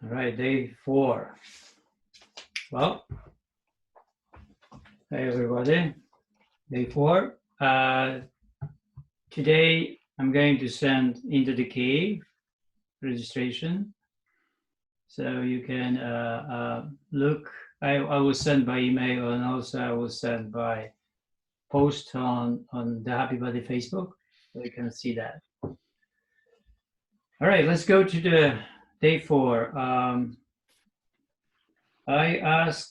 All right, day 4. Well, hey everybody, day 4. Today I'm going to send into the cave registration, so you can look. I will send by email, and also I will send by post on the Happy Body Facebook, so you can see that. All right, let's go to the day 4. I ask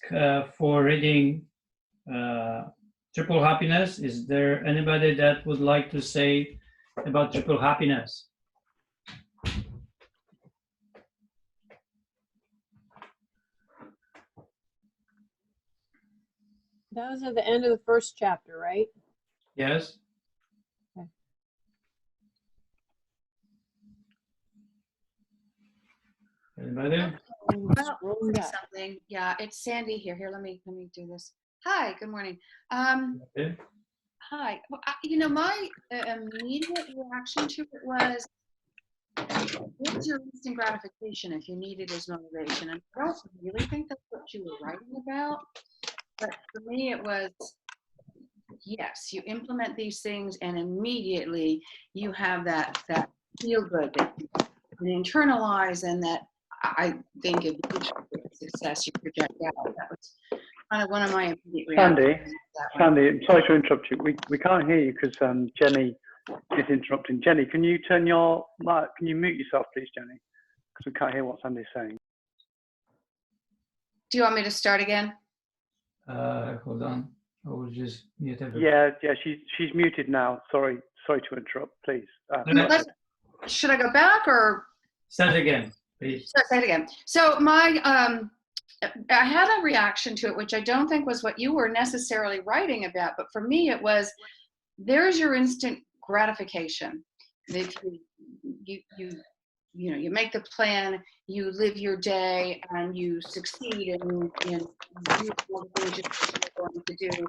for reading triple happiness. Is there anybody that would like to say about triple happiness? That was at the end of the first chapter, right? Yes. Okay. Anybody? Well, something. Yeah, it's Sandy here. Here, let me do this. Hi, good morning. Okay. Hi. Well, my immediate reaction to it was, what's your instant gratification if you need it as motivation? And I don't really think that's what you were writing about. But for me, it was, yes, you implement these things and immediately you have that feel good that you can internalize, and that I think if you success you project out. That was kind of one of my immediate reactions. Sandy, I'm sorry to interrupt you. We can't hear you because Jenny is interrupting. Jenny, can you turn your mic? Can you mute yourself, please, Jenny? Because we can't hear what Sandy's saying. Do you want me to start again? Hold on. I will just mute everyone. Yeah, she's muted now. Sorry to interrupt. Please. Should I go back or Start again, please. say it again? So I had a reaction to it, which I don't think was what you were necessarily writing about, but for me it was, there's your instant gratification. If you make the plan, you live your day, and you succeed, and you do all the things you're going to do.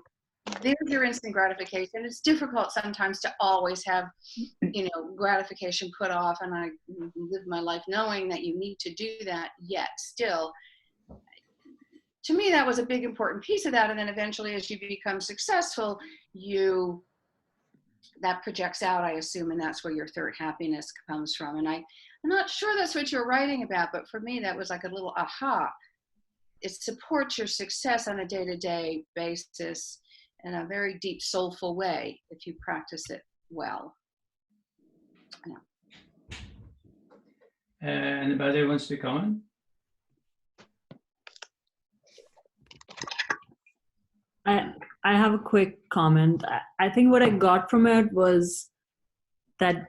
There's your instant gratification. It's difficult sometimes to always have, gratification put off, and I live my life knowing that you need to do that, yet still, to me, that was a big important piece of that. And then eventually, as you become successful, that projects out, I assume, and that's where your third happiness comes from. And I'm not sure that's what you're writing about, but for me, that was like a little aha. It supports your success on a day-to-day basis in a very deep, soulful way if you practice it well. Yeah. Anybody wants to comment? I have a quick comment. I think what I got from it was that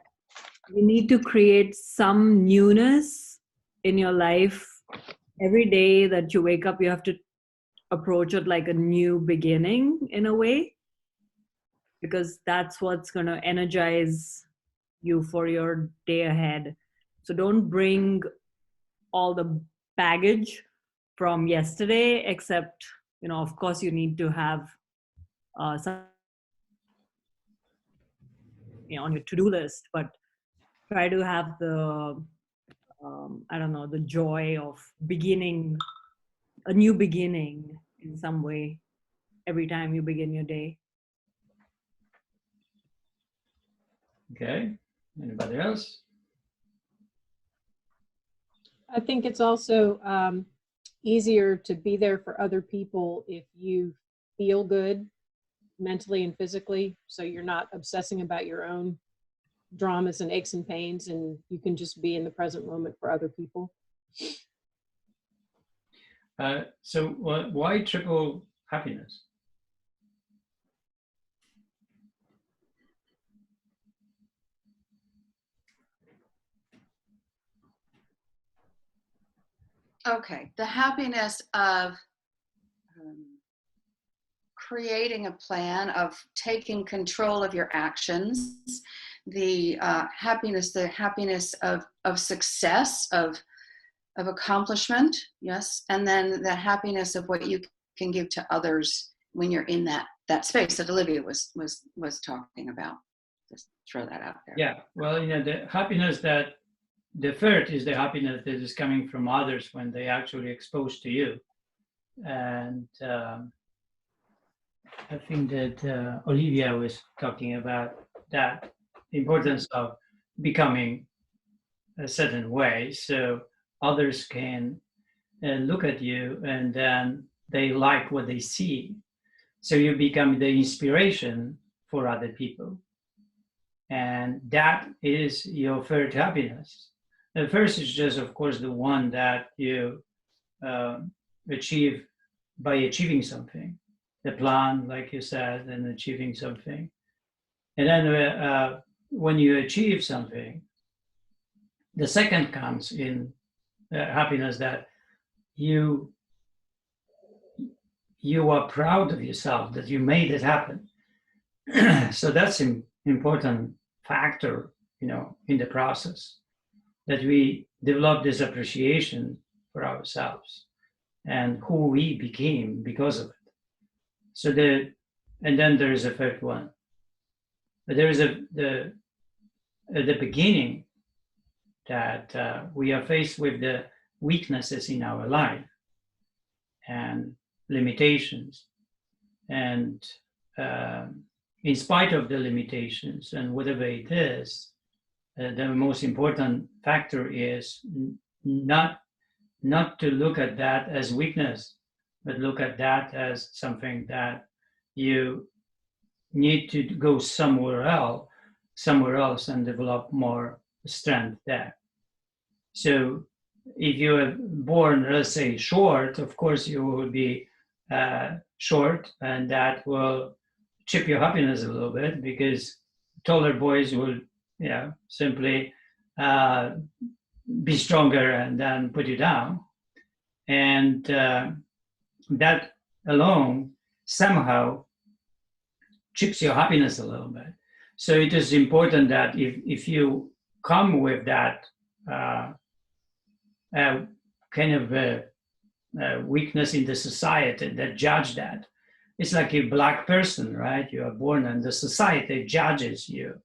you need to create some newness in your life. Every day that you wake up, you have to approach it like a new beginning in a way, because that's what's going to energize you for your day ahead. So don't bring all the baggage from yesterday, except, of course, you need to have some on your to-do list, but try to have the the joy of beginning a new beginning in some way every time you begin your day. Okay. Anybody else? I think it's also easier to be there for other people if you feel good mentally and physically, so you're not obsessing about your own dramas and aches and pains, and you can just be in the present moment for other people. So why triple happiness? Okay, the happiness of creating a plan, of taking control of your actions, the happiness of success, of accomplishment, yes, and then the happiness of what you can give to others when you're in that space that Olivia was talking about. Just throw that out there. Yeah, well, the happiness that the third is the happiness that is coming from others when they actually expose to you. And I think that Olivia was talking about that importance of becoming a certain way, so others can look at you and then they like what they see. So you become the inspiration for other people. And that is your third happiness. The first is just, of course, the one that you achieve by achieving something, the plan, like you said, and achieving something. And then when you achieve something, the second comes in happiness, that you are proud of yourself, that you made it happen. So that's an important factor, in the process, that we develop this appreciation for ourselves and who we became because of it. So and then there is a third one. But there is at the beginning that we are faced with the weaknesses in our life and limitations. And in spite of the limitations and whatever it is, the most important factor is not to look at that as weakness, but look at that as something that you need to go somewhere else and develop more strength there. So if you are born, let's say, short, of course you will be short, and that will chip your happiness a little bit, because taller boys will simply be stronger and then put you down. And that alone somehow chips your happiness a little bit. So it is important that if you come with that kind of weakness in the society that judge that, it's like a black person, right? You are born and the society judges you.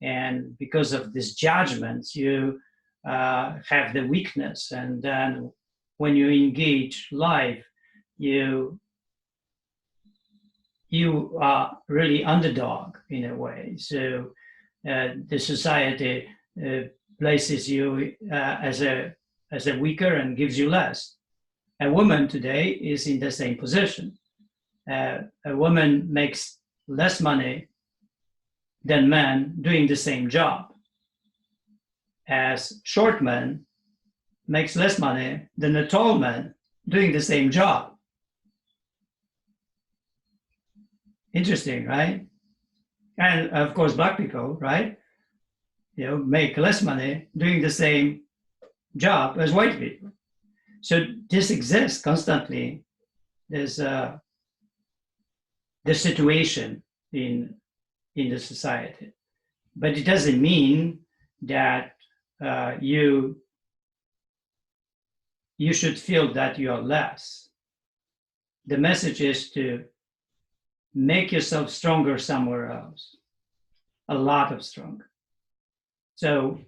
And because of these judgments, you have the weakness. And then when you engage life, you are really underdog in a way. So the society places you as a weaker and gives you less. A woman today is in the same position. A woman makes less money than men doing the same job, as short man makes less money than a tall man doing the same job. Interesting, right? And of course, black people, right, make less money doing the same job as white people. So this exists constantly. There's the situation in the society, but it doesn't mean that you should feel that you are less. The message is to make yourself stronger somewhere else, a lot of stronger. So,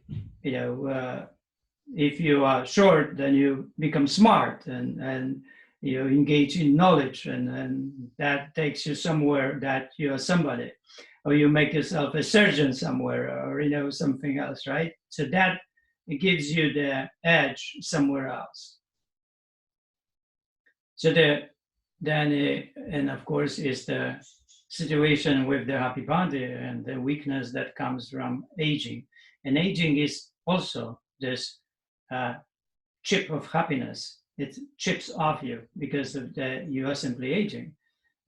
if you are short, then you become smart and you engage in knowledge, and that takes you somewhere that you are somebody, or you make yourself a surgeon somewhere, or something else, right? So that it gives you the edge somewhere else. So then of course is the situation with the happy body and the weakness that comes from aging. And aging is also this chip of happiness. It chips off you because of you are simply aging,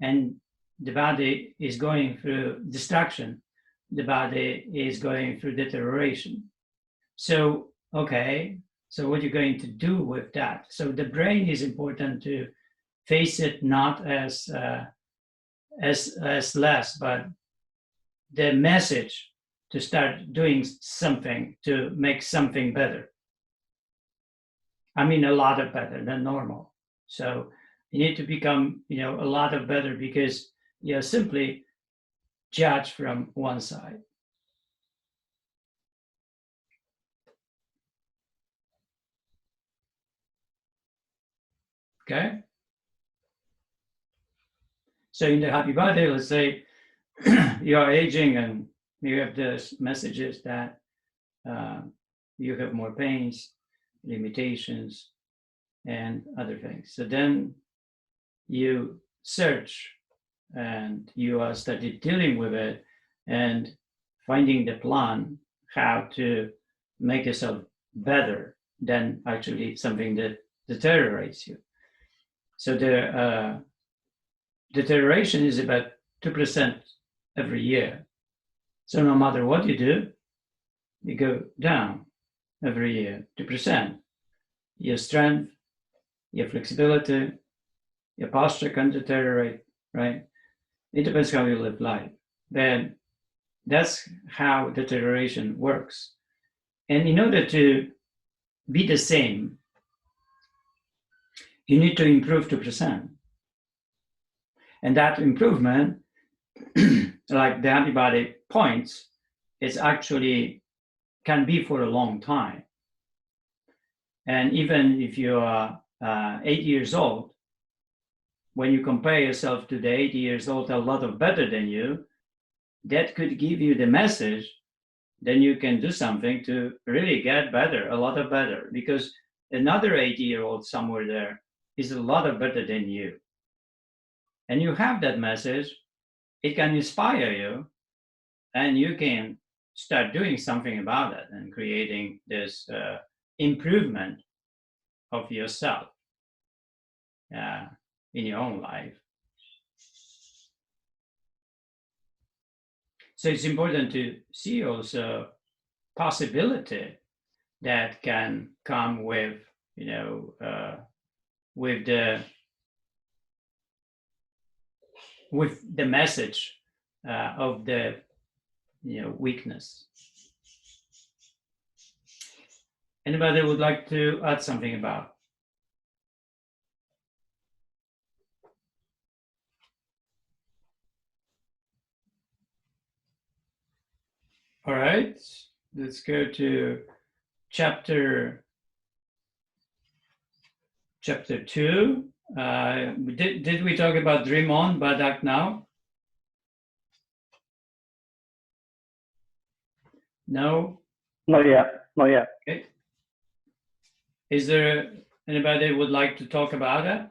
and the body is going through destruction. The body is going through deterioration. So, okay, so what are you going to do with that? So the brain is important to face it not as less, but the message to start doing something to make something better. I mean, a lot of better than normal. So you need to become, a lot of better, because you're simply judged from one side. Okay? So in the happy body, let's say you are aging and you have these messages that you have more pains, limitations, and other things. So then you search and you are started dealing with it and finding the plan how to make yourself better than actually something that deteriorates you. So the deterioration is about 2% every year. So no matter what you do, you go down every year, 2%. Your strength, your flexibility, your posture can deteriorate, right? It depends how you live life. Then that's how deterioration works. And in order to be the same, you need to improve 2%. And that improvement, like the antibody points, is actually can be for a long time. And even if you are 8 years old, when you compare yourself to the 80 years old, a lot of better than you, that could give you the message, then you can do something to really get better, a lot of better, because another 80-year-old somewhere there is a lot of better than you. And you have that message, it can inspire you, and you can start doing something about it and creating this improvement of yourself in your own life. So it's important to see also possibility that can come with, with the message of the weakness. Anybody would like to add something about? All right, let's go to chapter 2. Did we talk about dream on, but act now? No? Not yet. Not yet. Okay. Is there anybody who would like to talk about it?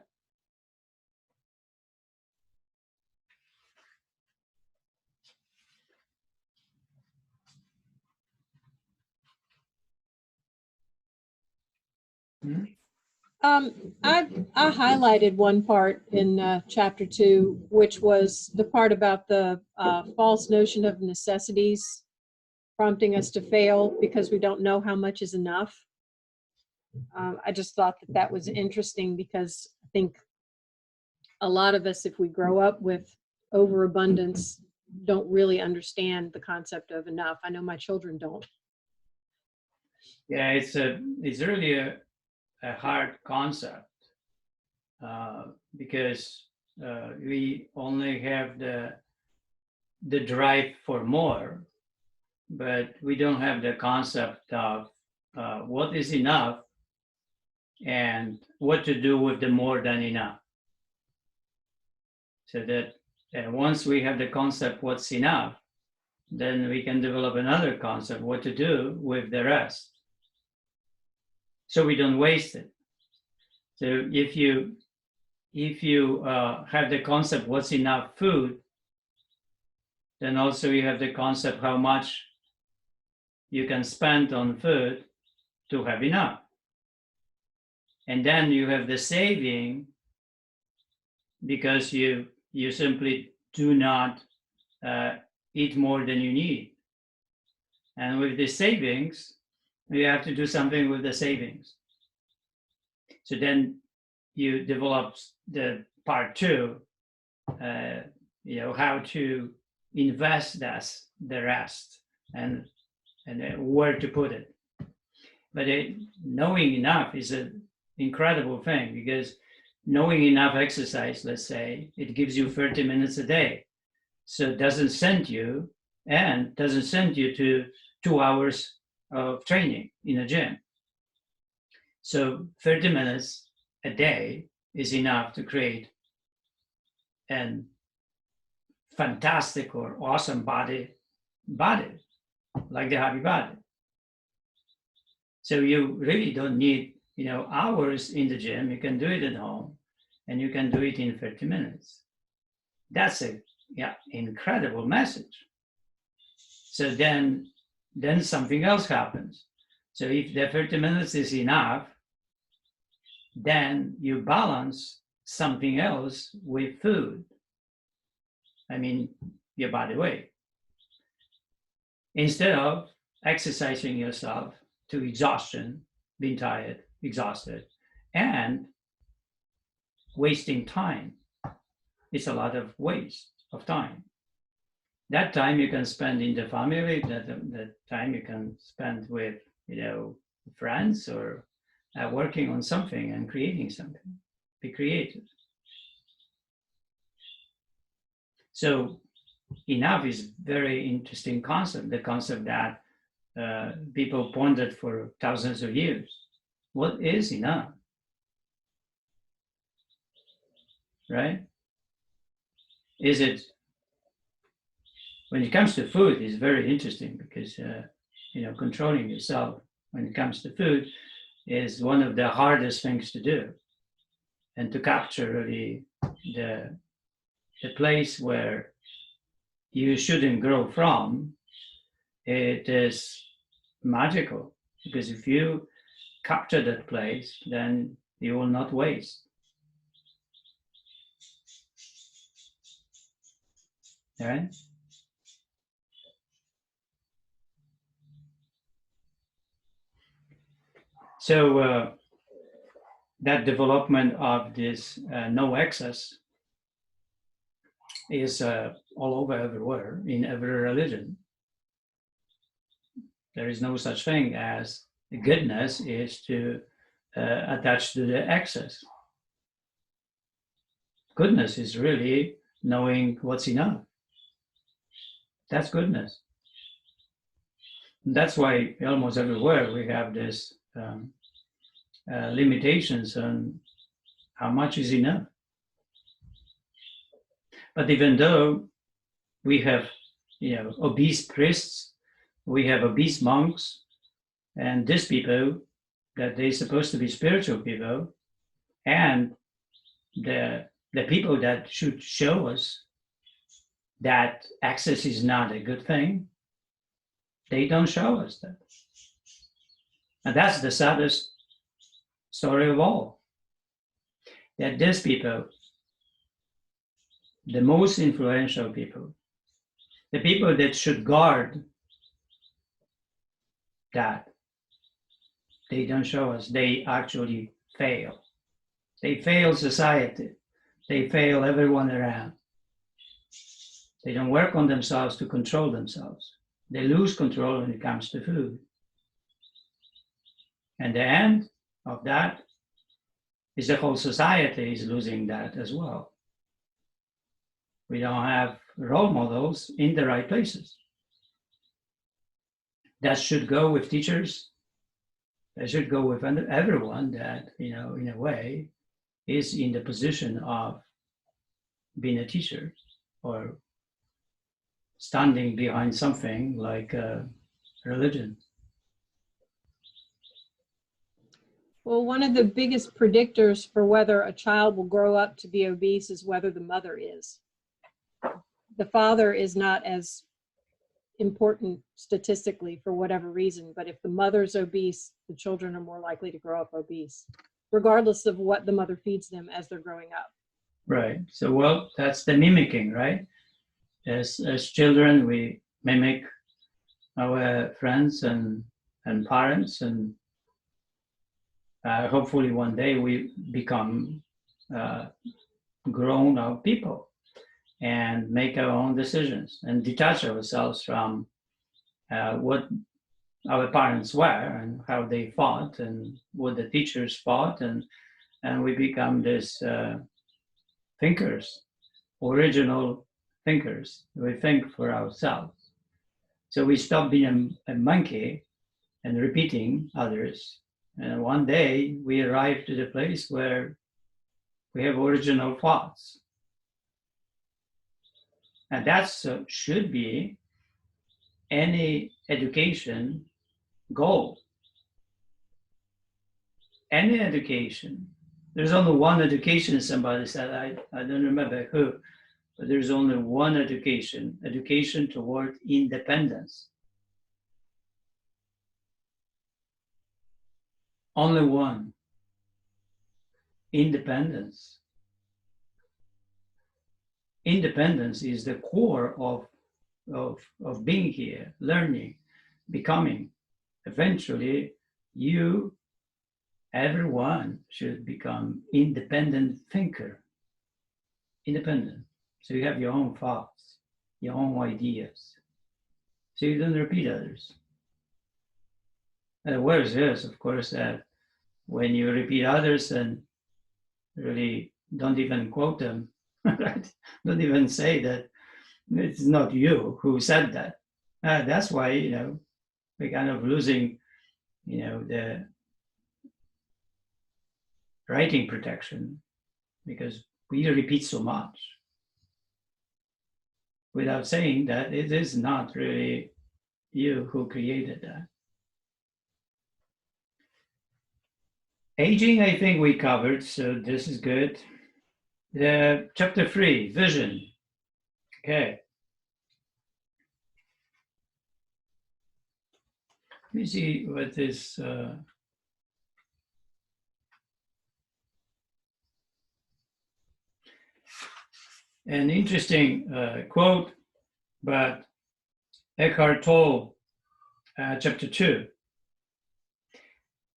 I highlighted one part in chapter 2, which was the part about the false notion of necessities prompting us to fail because we don't know how much is enough. I just thought that was interesting because I think a lot of us, if we grow up with overabundance, don't really understand the concept of enough. I know my children don't. Yeah, it's really a hard concept because we only have the drive for more, but we don't have the concept of what is enough and what to do with the more than enough. So that once we have the concept what's enough, then we can develop another concept what to do with the rest, so we don't waste it. So if you have the concept what's enough food, then also you have the concept how much you can spend on food to have enough. And then you have the saving because you simply do not eat more than you need. And with the savings, you have to do something with the savings. So then you develop the part 2, how to invest the rest and where to put it. But knowing enough is an incredible thing, because knowing enough exercise, let's say, it gives you 30 minutes a day. So it doesn't send you to 2 hours of training in a gym. So 30 minutes a day is enough to create an fantastic or awesome body, like the happy body. So you really don't need, hours in the gym. You can do it at home, and you can do it in 30 minutes. That's a incredible message. So then something else happens. So if the 30 minutes is enough, then you balance something else with food. I mean, your body weight. Instead of exercising yourself to exhaustion, being tired, exhausted, and wasting time. It's a lot of waste of time. That time you can spend in the family, that time you can spend with, friends, or working on something and creating something. Be creative. So enough is very interesting concept, the concept that people pondered for thousands of years. What is enough? Right? Is it, when it comes to food, is very interesting because, controlling yourself when it comes to food is one of the hardest things to do. And to capture really the place where you shouldn't grow from, it is magical, because if you capture that place, then you will not waste. All right? So that development of this no excess is all over everywhere, in every religion. There is no such thing as goodness is to attach to the excess. Goodness is really knowing what's enough. That's goodness. And that's why almost everywhere we have this limitations on how much is enough. But even though we have, obese priests, we have obese monks, and these people that they're supposed to be spiritual people, and the people that should show us that access is not a good thing, they don't show us that. And that's the saddest story of all. That these people, the most influential people, the people that should guard that, they don't show us. They actually fail. They fail society. They fail everyone around. They don't work on themselves to control themselves. They lose control when it comes to food. And the end of that is the whole society is losing that as well. We don't have role models in the right places. That should go with teachers. That should go with everyone that, in a way, is in the position of being a teacher or standing behind something like religion. Well, one of the biggest predictors for whether a child will grow up to be obese is whether the mother is. The father is not as important statistically for whatever reason, but if the mother's obese, the children are more likely to grow up obese, regardless of what the mother feeds them as they're growing up. Right. So, well, that's the mimicking, right? As children, we mimic our friends and parents, and hopefully one day we become grown-up people and make our own decisions and detach ourselves from what our parents were and how they fought and what the teachers fought, and we become these thinkers, original thinkers. We think for ourselves. So we stop being a monkey and repeating others. And one day we arrive to the place where We have original thoughts. And that's should be any education goal. Any education. There's only one education, somebody said, I don't remember who, but there's only one education toward independence. Only one. Independence. Independence is the core of being here, learning, becoming. Eventually, everyone should become independent thinker. Independent. So you have your own thoughts, your own ideas. So you don't repeat others. And the worst is, of course, that when you repeat others and really don't even quote them, right? Don't even say that it's not you who said that. That's why, we're kind of losing, the writing protection, because we repeat so much without saying that it is not really you who created that. Aging, I think we covered, so this is good. Chapter 3, vision. Okay. Let me see what this. An interesting quote, but Eckhart Tolle, chapter 2.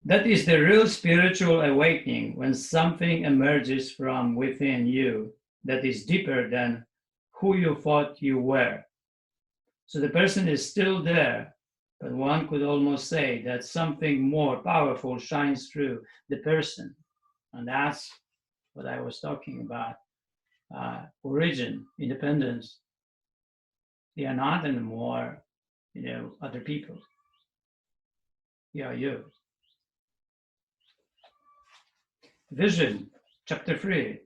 That is the real spiritual awakening, when something emerges from within you that is deeper than who you thought you were. So the person is still there, but one could almost say that something more powerful shines through the person. And that's what I was talking about. Origin, independence. They are not anymore, other people. They are you. Vision, chapter 3.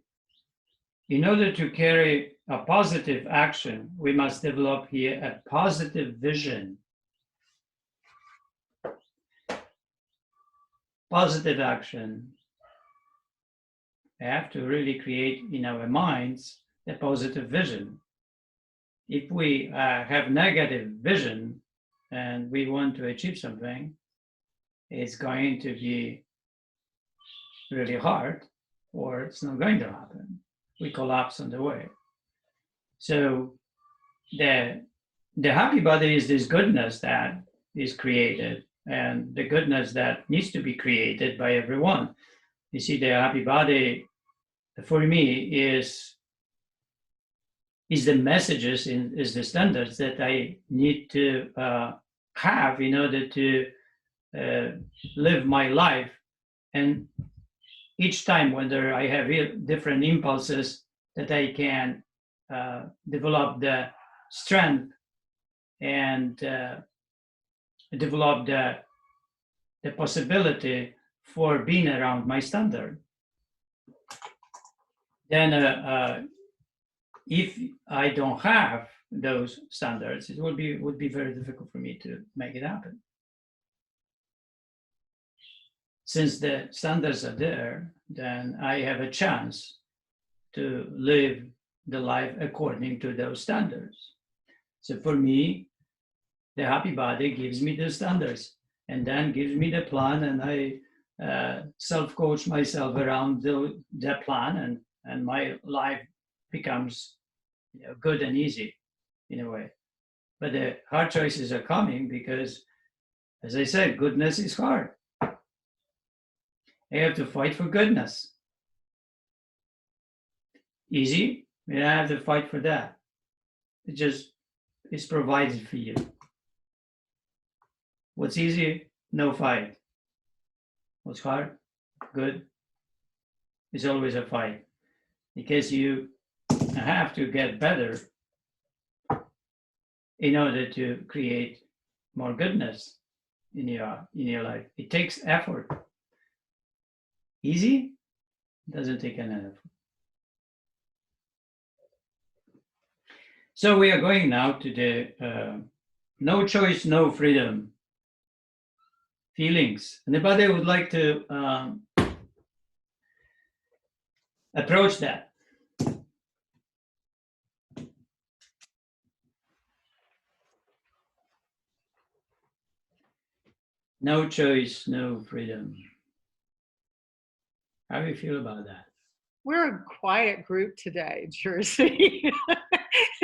In order to carry a positive action, we must develop here a positive vision. Positive action. We have to really create in our minds a positive vision. If we have negative vision and we want to achieve something, it's going to be really hard, or it's not going to happen. We collapse on the way. So the happy body is this goodness that is created, and the goodness that needs to be created by everyone. You see, the happy body, for me, is the messages, is the standards that I need to have in order to live my life. And each time when I have different impulses, that I can develop the strength and develop the possibility for being around my standard. Then if I don't have those standards, it would be very difficult for me to make it happen. Since the standards are there, then I have a chance to live the life according to those standards. So for me, the happy body gives me the standards, and then gives me the plan, and I self-coach myself around that plan, and my life becomes good and easy in a way. But the hard choices are coming because, as I said, goodness is hard. I have to fight for goodness. Easy? I don't have to fight for that. It just is provided for you. What's easy? No fight. What's hard? Good. It's always a fight, because you have to get better in order to create more goodness in your life. It takes effort. Easy? Doesn't take any effort. So we are going now to the no choice, no freedom feelings. Anybody would like to approach that? No choice, no freedom. How do you feel about that? We're a quiet group today, Jersey.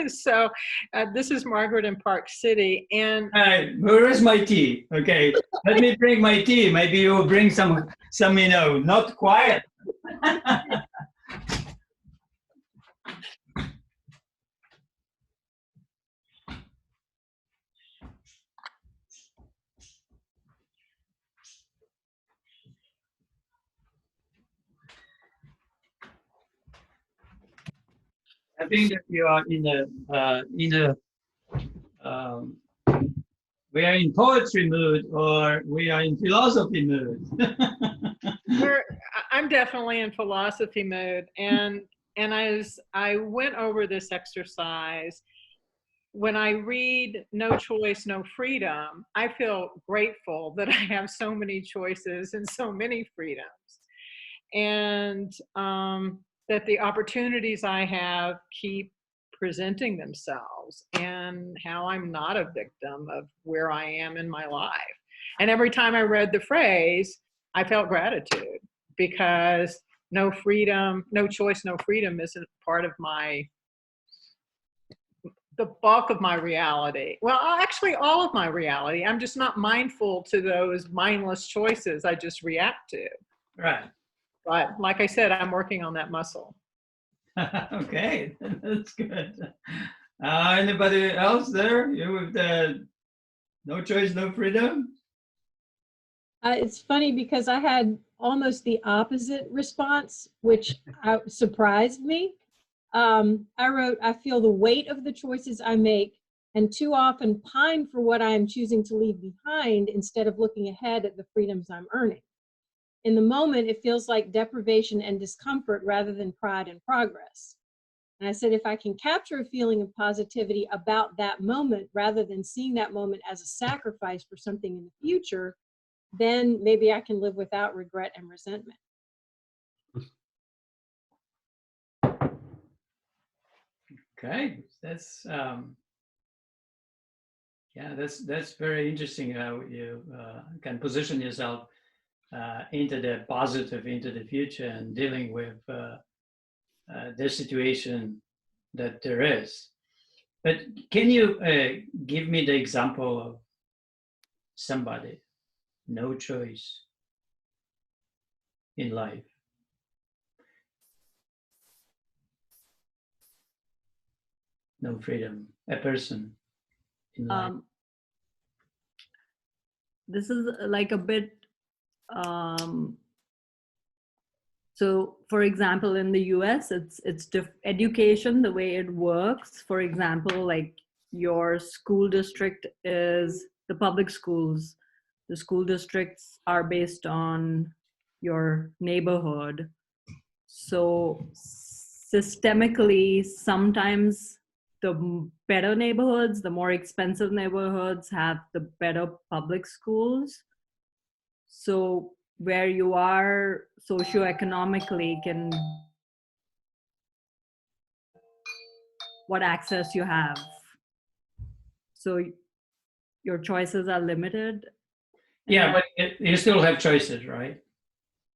So this is Margaret in Park City, and Where is my tea? Okay, let me bring my tea. Maybe you will bring some, not quiet. I think that you are we are in poetry mood or we are in philosophy mood. I'm definitely in philosophy mode, and as I went over this exercise, when I read No Choice, No Freedom, I feel grateful that I have so many choices and so many freedoms, and that the opportunities I have keep presenting themselves, and how I'm not a victim of where I am in my life. And every time I read the phrase, I felt gratitude, because no freedom, no choice, no freedom isn't part of the bulk of my reality. Well, actually all of my reality. I'm just not mindful to those mindless choices I just react to. Right. But like I said, I'm working on that muscle. Okay, that's good. Anybody else there? You with the no choice, no freedom? It's funny because I had almost the opposite response, which surprised me. I wrote, I feel the weight of the choices I make and too often pine for what I am choosing to leave behind instead of looking ahead at the freedoms I'm earning. In the moment, it feels like deprivation and discomfort rather than pride and progress. And I said, if I can capture a feeling of positivity about that moment rather than seeing that moment as a sacrifice for something in the future, then maybe I can live without regret and resentment. Okay, that's yeah, that's very interesting how you can position yourself into the positive, into the future, and dealing with the situation that there is. But can you give me the example of somebody, no choice in life? No freedom, a person in life. This is like a bit so for example, in the US, it's education, the way it works. For example, like your school district is the public schools. The school districts are based on your neighborhood. So systemically, sometimes the better neighborhoods, the more expensive neighborhoods have the better public schools. So where you are socioeconomically can what access you have. So your choices are limited. Yeah, but you still have choices, right?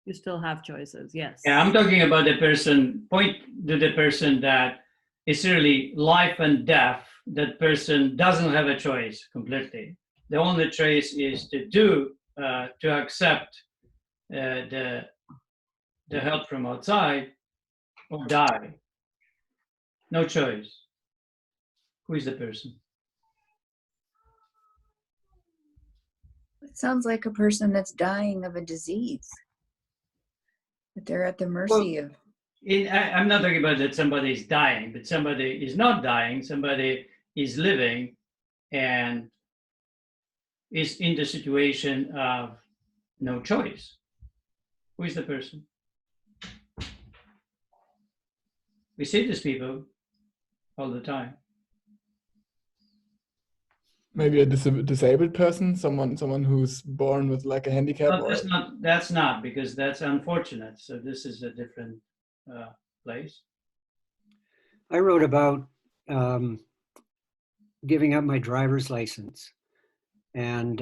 You still have choices, yes. Yeah, I'm talking about the person, point to the person that is really life and death. That person doesn't have a choice completely. The only choice is to do, to accept the help from outside or die. No choice. Who is the person? It sounds like a person that's dying of a disease. That they're at the mercy of. I'm not talking about that somebody is dying, but somebody is not dying. Somebody is living and is in the situation of no choice. Who is the person? We see these people all the time. maybe a disabled person, someone who's born with like a handicap, But or that's not because that's unfortunate. So this is a different place. I wrote about giving up my driver's license. And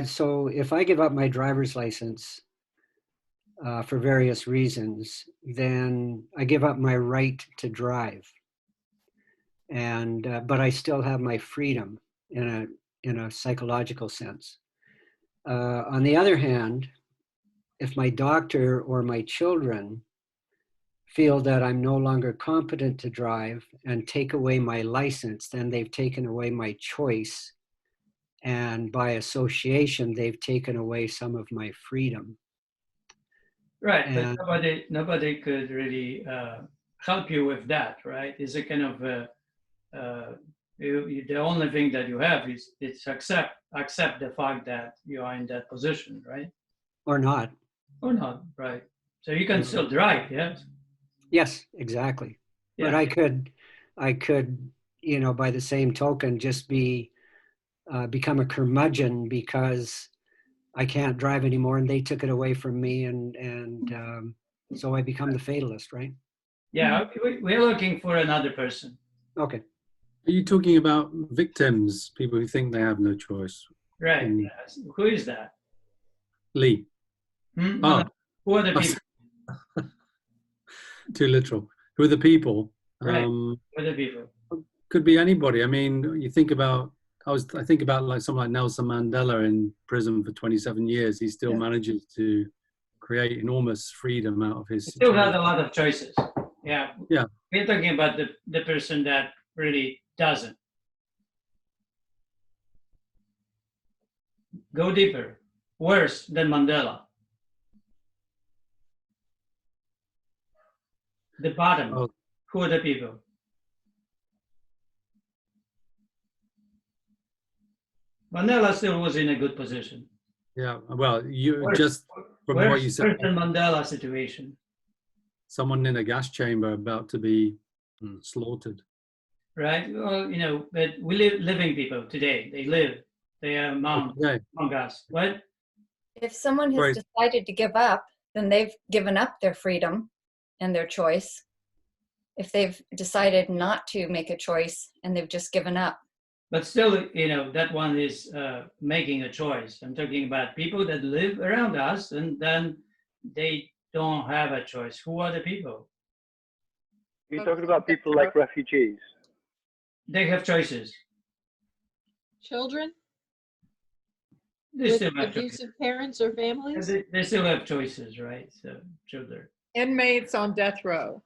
so if I give up my driver's license for various reasons, then I give up my right to drive. And but I still have my freedom in a psychological sense. On the other hand, if my doctor or my children feel that I'm no longer competent to drive and take away my license, then they've taken away my choice. And by association, they've taken away some of my freedom. Right, And- but nobody could really help you with that, right? It's a kind of the only thing that you have is it's accept the fact that you are in that position, right? Or not. Or not, right? So you can still drive, yes. Yes, exactly. But Yeah. I could, you know, by the same token, just become a curmudgeon because I can't drive anymore and they took it away from me, and so I become the fatalist, right? Yeah, we're looking for another person. Okay. Are you talking about victims, people who think they have no choice? Right. Mm. Yes. Who is that? Lee. Hmm? Oh. Who are the people? Too literal. Who are the people? Right. Who are the people? Could be anybody. I mean, you think about, I think about like someone like Nelson Mandela in prison for 27 years. He still manages to create enormous freedom out of his Still situation. has a lot of choices. Yeah. Yeah. We're talking about the person that really doesn't. Go deeper. Worse than Mandela. The bottom. Oh. Who are the people? Mandela still was in a good position. Yeah, well, you Worse- just from what you worse said, than Mandela situation, someone in a gas chamber about to be slaughtered. right? Well, you know, but we live living people today. They are among Okay. us. What? If someone has Right. decided to give up, then they've given up their freedom and their choice. If they've decided not to make a choice and they've just given up. But still, you know, that one is making a choice. I'm talking about people that live around us and then they don't have a choice. Who are the people? You're talking about people like refugees. They have choices. Children They with still have choices. abusive parents or families? They still have choices, right? So children. Inmates on death row.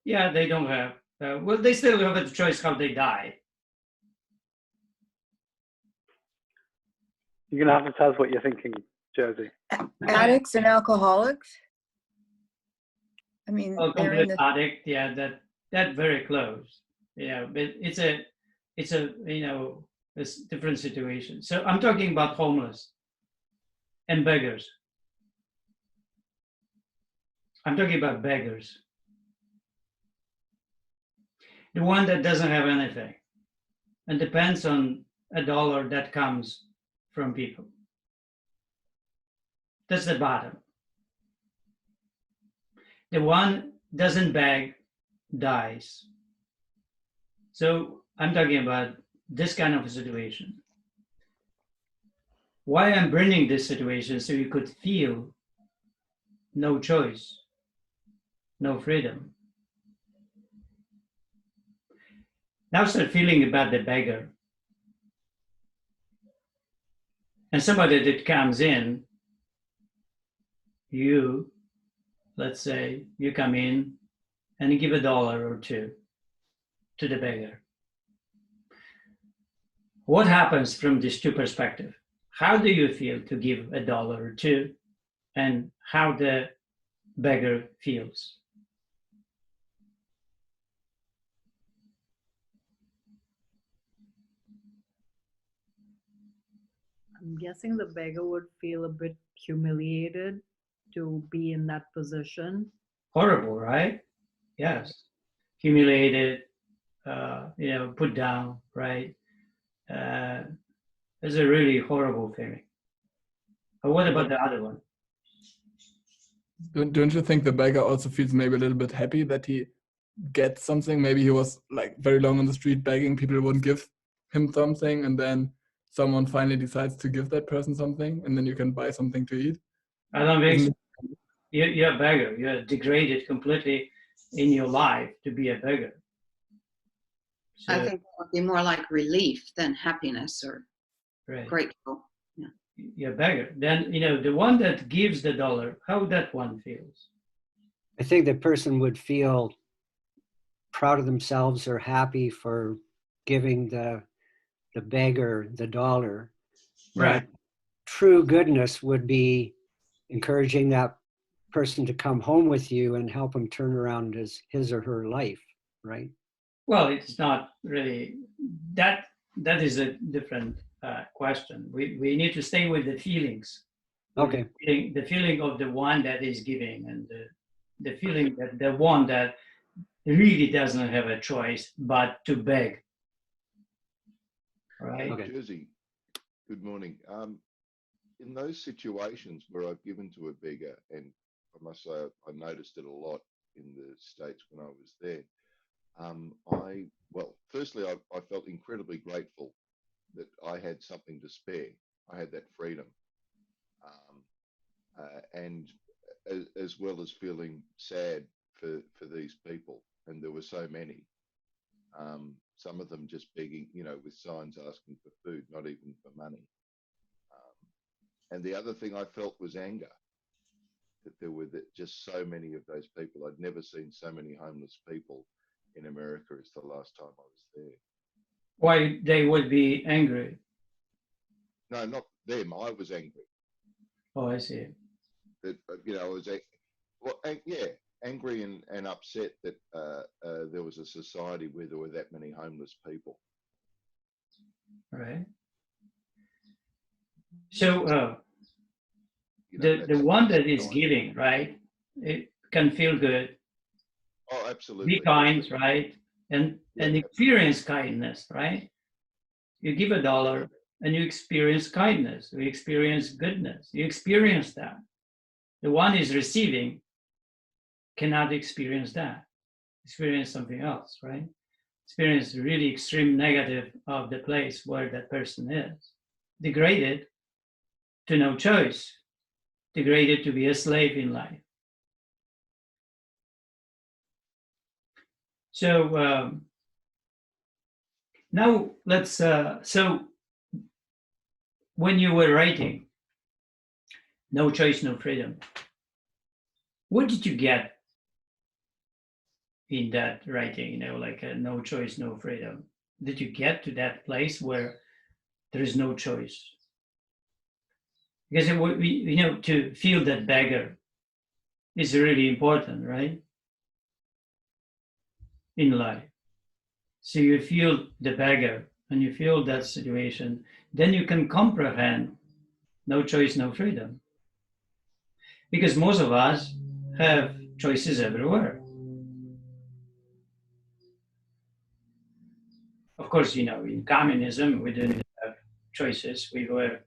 Yeah, they don't have. Well, they still have a choice how they die. You're gonna have to tell us what you're thinking, Josie. Addicts and alcoholics? I mean, Oh, they're in complete the, addict. Yeah, that very close. Yeah, but it's a you know, it's different situation. So I'm talking about homeless and beggars. I'm talking about beggars. The one that doesn't have anything and depends on a dollar that comes from people. That's the bottom. The one doesn't beg, dies. So I'm talking about this kind of a situation. Why I'm bringing this situation so you could feel no choice, no freedom. Now start feeling about the beggar. And somebody that comes in, you, let's say, you come in and you give $1 or $2 to the beggar. What happens from these two perspectives? How do you feel to give $1 or $2 and how the beggar feels? I'm guessing the beggar would feel a bit humiliated to be in that position. Horrible, right? Yes. Humiliated, you know, put down. right? It's a really horrible feeling. But what about the other one? Don't you think the beggar also feels maybe a little bit happy that he gets something? Maybe he was like very long on the street begging, people wouldn't give him something, and then someone finally decides to give that person something, and then you can buy something to eat. I don't think Isn't so. You're a beggar. You're degraded completely in your life to be a beggar. So, I think that would be more like relief than happiness or right. grateful. You're a beggar. Then, the one that gives the dollar, how that one feels. I think the person would feel proud of themselves or happy for giving the beggar the dollar. Right. But true goodness would be encouraging that person to come home with you and help him turn around his or her life, right? Well, it's not really that. That is a different question. We need to stay with the feelings. Okay. The feeling of the one that is giving, and the feeling that the one that really doesn't have a choice but to beg. Right? Okay. Jersey, good morning. In those situations where I've given to a beggar, and I must say I noticed it a lot in the States when I was there, firstly, I felt incredibly grateful that I had something to spare. I had that freedom. And as well as feeling sad for these people, and there were so many. Some of them just begging, with signs asking for food, not even for money. And the other thing I felt was anger, that there were just so many of those people. I'd never seen so many homeless people in America as the last time I was there. Why they would be angry? No, not them. I was angry. Oh, I see. That I was, angry and upset that there was a society where there were that many homeless people. Right. So the one that is giving, right? It can feel good. Oh, absolutely. Be kind, right? And experience kindness, right? You give $1 and you experience kindness. You experience goodness. You experience that. The one is receiving cannot experience that. Experience something else, right? Experience really extreme negative of the place where that person is. Degraded to no choice. Degraded to be a slave in life. So now let's, so when you were writing, No Choice, No Freedom, what did you get in that writing, like no choice, no freedom? Did you get to that place where there is no choice? Because to feel that beggar is really important, right? In life. So you feel the beggar and you feel that situation, then you can comprehend no choice, no freedom. Because most of us have choices everywhere. Of course, in communism, we didn't have choices. We were,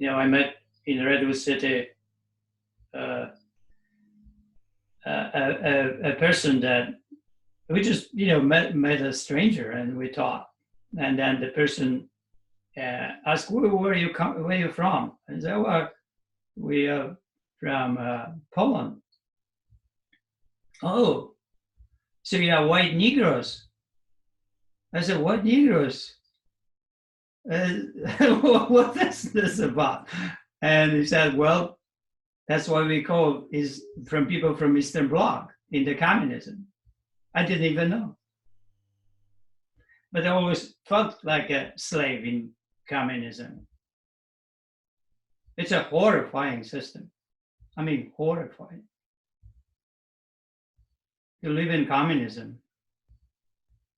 I met in Redwood City a person that we just, met a stranger and we talked. And then the person asked, where are you from? And I said, well, we are from Poland. Oh, so you are white Negroes? I said, what Negroes? What is this about? And he said, well, that's why we call is from people from Eastern Bloc in the communism. I didn't even know. But I always felt like a slave in communism. It's a horrifying system. I mean, horrifying. You live in communism.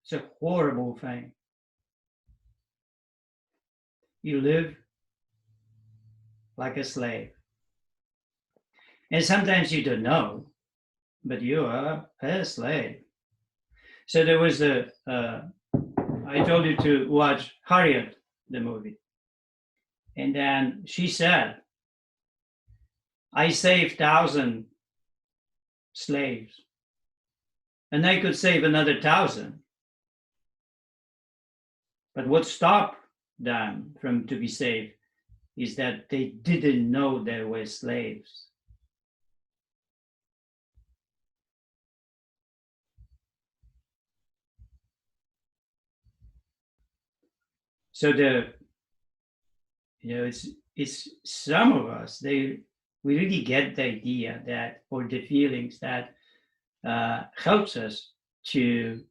It's a horrible thing. You live like a slave. And sometimes you don't know, but you are a slave. So there was a I told you to watch Harriet, the movie. And then she said, I saved 1,000 slaves, and I could save another 1,000. But what stopped them from to be saved is that they didn't know they were slaves. So it's some of us, we really get the idea that, or the feelings that helps us to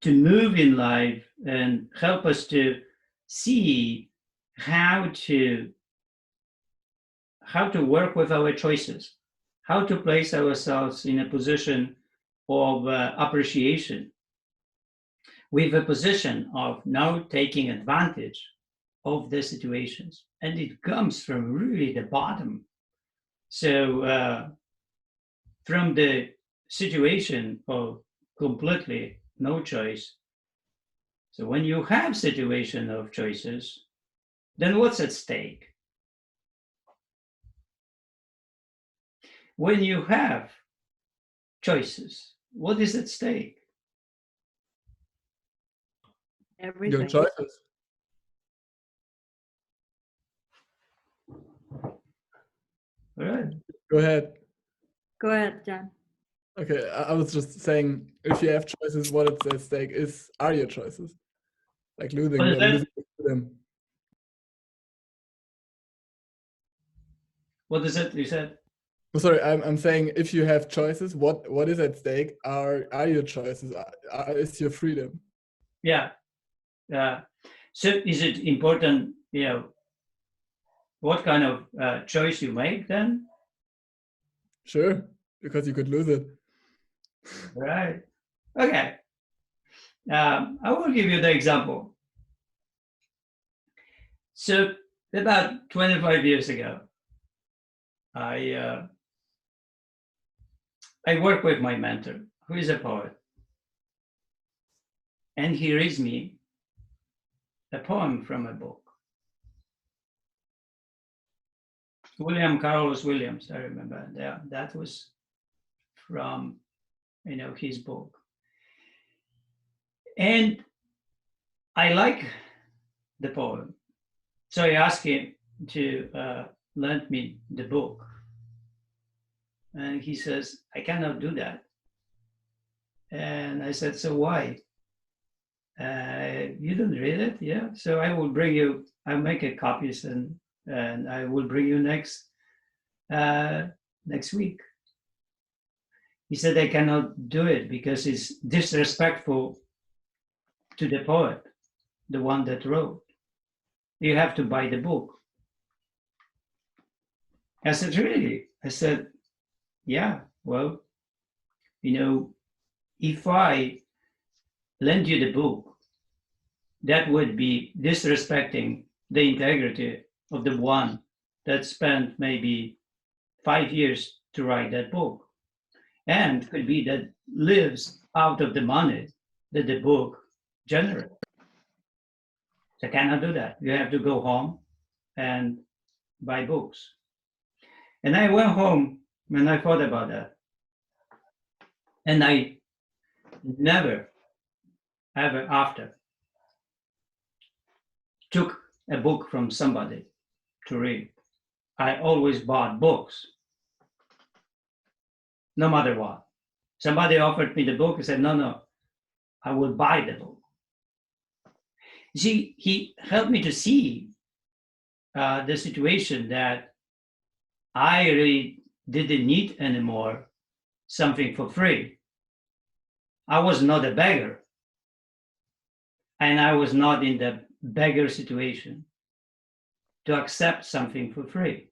move in life and help us to see how to work with our choices, how to place ourselves in a position of appreciation, with a position of now taking advantage of the situations. And it comes from really the bottom. So from the situation of completely no choice. So when you have situation of choices, then what's at stake? When you have choices, what is at stake? Everything. Your choices. All right. Go ahead. Go ahead, Jan. Okay, I was just saying, if you have choices, what it's at stake are your choices, like losing What is that? them. What is it you said? Oh, sorry, I'm saying, if you have choices, what is at stake are your choices, is your freedom. Yeah. So is it important, what kind of choice you make then? Sure, because you could lose it. Right. Okay. I will give you the example. So about 25 years ago, I worked with my mentor, who is a poet. And he reads me a poem from a book. William Carlos Williams, I remember. Yeah, that was from his book. And I like the poem. So I asked him to lend me the book. And he says, I cannot do that. And I said, so why? You don't read it? Yeah. So I will bring you, I'll make a copies and I will bring you next week. He said, I cannot do it because it's disrespectful to the poet, the one that wrote. You have to buy the book. I said, really? I said, yeah, well, if I lend you the book, that would be disrespecting the integrity of the one that spent maybe 5 years to write that book. And could be that lives out of the money that the book generates. So I cannot do that. You have to go home and buy books. And I went home and I thought about that. And I never, ever after took a book from somebody to read. I always bought books, no matter what. Somebody offered me the book, I said, no, I will buy the book. See, he helped me to see the situation that I really didn't need anymore something for free. I was not a beggar. And I was not in the beggar situation to accept something for free.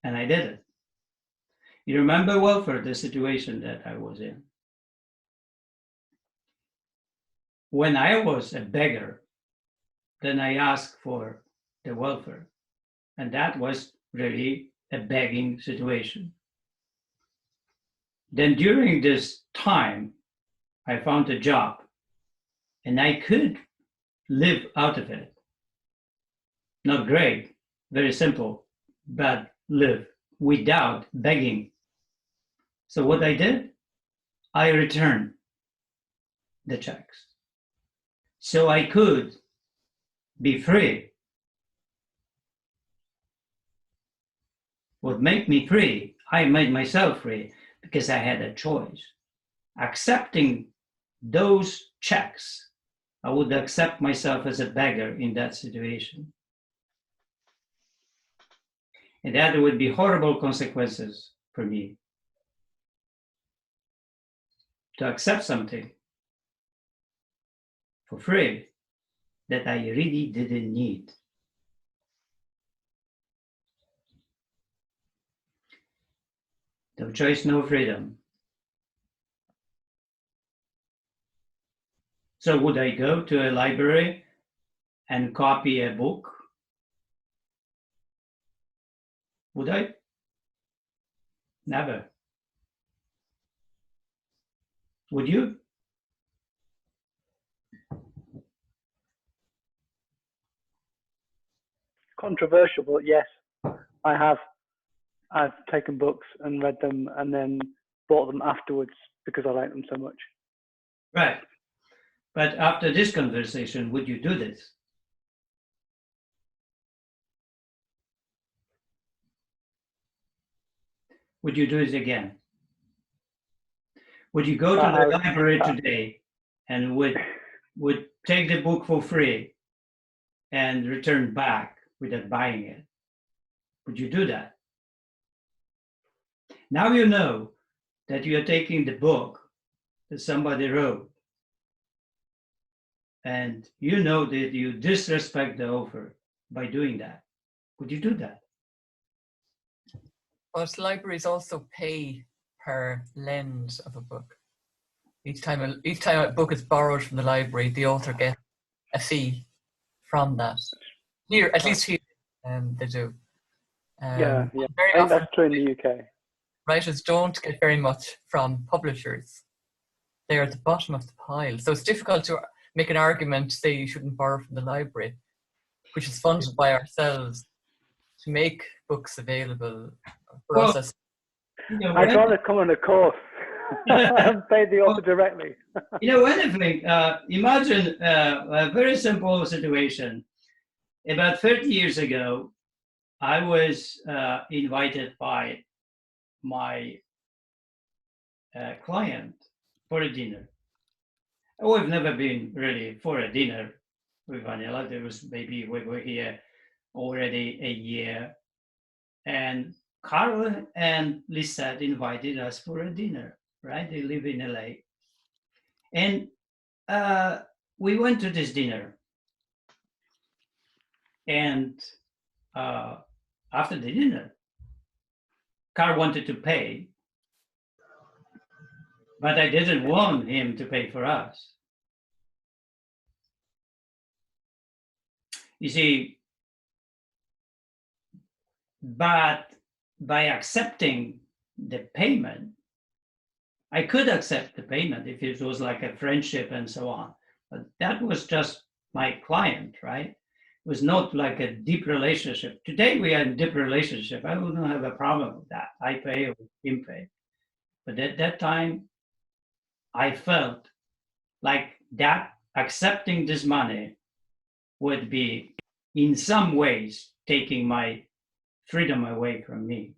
And I did it. You remember, Wilford, the situation that I was in. When I was a beggar, then I asked for the welfare. And that was really a begging situation. Then during this time, I found a job and I could live out of it. Not great, very simple, but live without begging. So what I did, I returned the checks. So I could be free. What made me free, I made myself free because I had a choice. Accepting those checks, I would accept myself as a beggar in that situation. And that would be horrible consequences for me. To accept something for free that I really didn't need. No choice, no freedom. So would I go to a library and copy a book? Would I? Never. Would you? Controversial, but yes, I have. I've taken books and read them and then bought them afterwards because I like them so much. Right. But after this conversation, would you do this? Would you do it again? Would you go to the library today and would take the book for free and return back without buying it? Would you do that? Now you know that you are taking the book that somebody wrote, and you know that you disrespect the author by doing that. Would you do that? But libraries also pay per lend of a book. Each time a book is borrowed from the library, the author gets a fee from that. Here, at least here, they do. Yeah. Very I think often, that's true in the UK. writers don't get very much from publishers. They're at the bottom of the pile. So it's difficult to make an argument to say you shouldn't borrow from the library, which is funded by ourselves, to make books available for us. As, I'd rather come on a course and pay the author directly. Anything, imagine a very simple situation. About 30 years ago, I was invited by my client for a dinner. We've never been really for a dinner with Vanilla. There was maybe we were here already a year, and Carl and Lisette invited us for a dinner, right? They live in LA. And we went to this dinner. And after the dinner, Carl wanted to pay, but I didn't want him to pay for us. You see, but by accepting the payment, I could accept the payment if it was like a friendship and so on. But that was just my client, right? It was not like a deep relationship. Today we are in a deep relationship. I wouldn't have a problem with that. I pay or him pay. But at that time, I felt like that accepting this money would be in some ways taking my freedom away from me.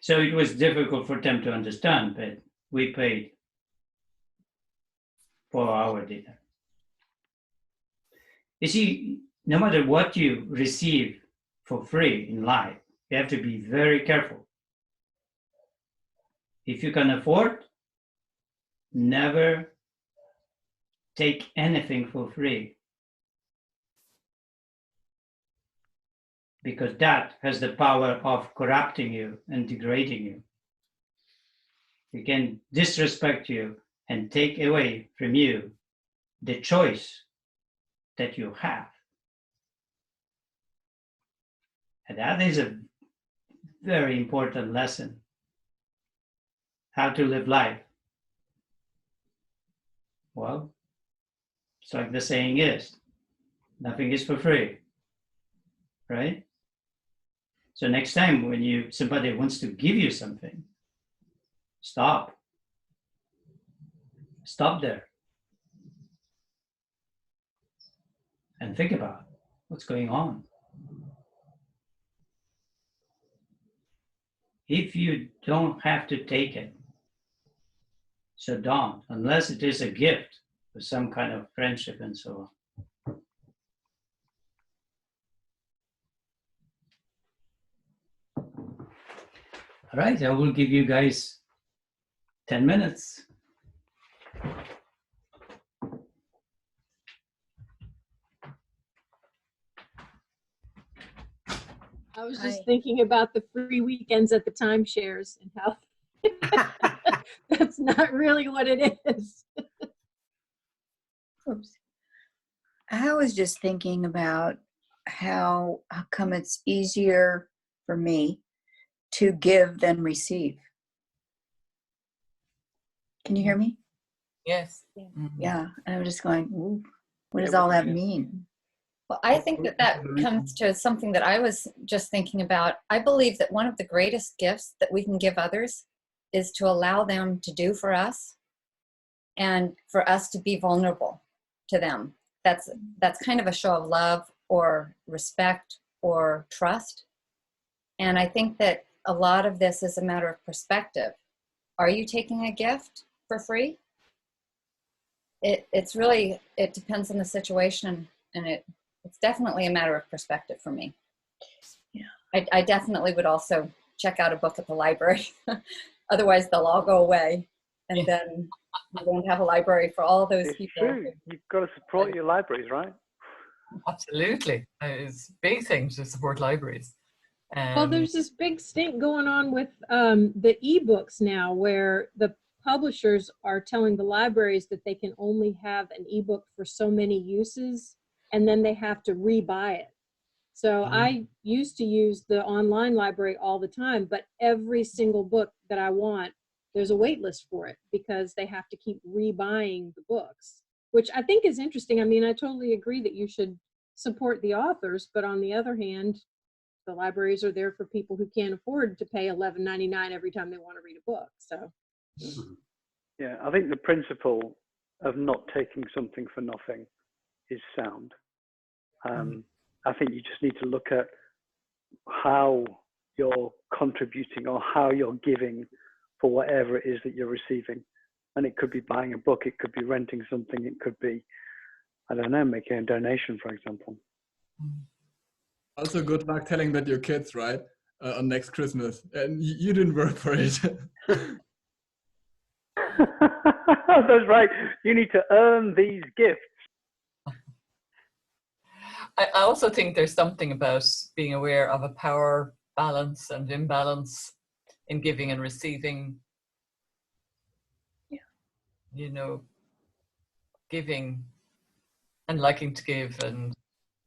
So it was difficult for them to understand, but we paid for our dinner. You see, no matter what you receive for free in life, you have to be very careful. If you can afford, never take anything for free, because that has the power of corrupting you and degrading you. It can disrespect you and take away from you the choice that you have. And that is a very important lesson. how to live life. Well, it's like the saying is, nothing is for free, right? So next time when somebody wants to give you something, stop there and think about what's going on. If you don't have to take it, so don't, unless it is a gift for some kind of friendship and so on. All right, I will give you guys 10 minutes. I was just thinking about the free weekends at the timeshares and how that's not really what it is. Oops. I was just thinking about how come it's easier for me to give than receive. Can you hear me? Yes. Yeah, and I'm just going, ooh, what does all that mean? Well, I think that comes to something that I was just thinking about. I believe that one of the greatest gifts that we can give others is to allow them to do for us and for us to be vulnerable to them. That's kind of a show of love or respect or trust. And I think that a lot of this is a matter of perspective. Are you taking a gift for free? It depends on the situation, and it's definitely a matter of perspective for me. Yeah. I definitely would also check out a book at the library. Otherwise, they'll all go away, and then we won't have a library for all those It's people. true. You've got to support your libraries, right? Absolutely. It's a big thing to support libraries. Well, there's this big stink going on with the ebooks now, where the publishers are telling the libraries that they can only have an ebook for so many uses, and then they have to rebuy it. So I used to use the online library all the time, but every single book that I want, there's a wait list for it because they have to keep rebuying the books, which I think is interesting. I mean, I totally agree that you should support the authors, but on the other hand, the libraries are there for people who can't afford to pay $11.99 every time they want to read a book. So, yeah, I think the principle of not taking something for nothing is sound. I think you just need to look at how you're contributing or how you're giving for whatever it is that you're receiving. And it could be buying a book, it could be renting something, it could be, I don't know, making a donation, for example. Also, good luck telling that your kids, right, on next Christmas. And you didn't work for it. That's right. You need to earn these gifts. I also think there's something about being aware of a power balance and imbalance in giving and receiving. Yeah. You know, giving and liking to give and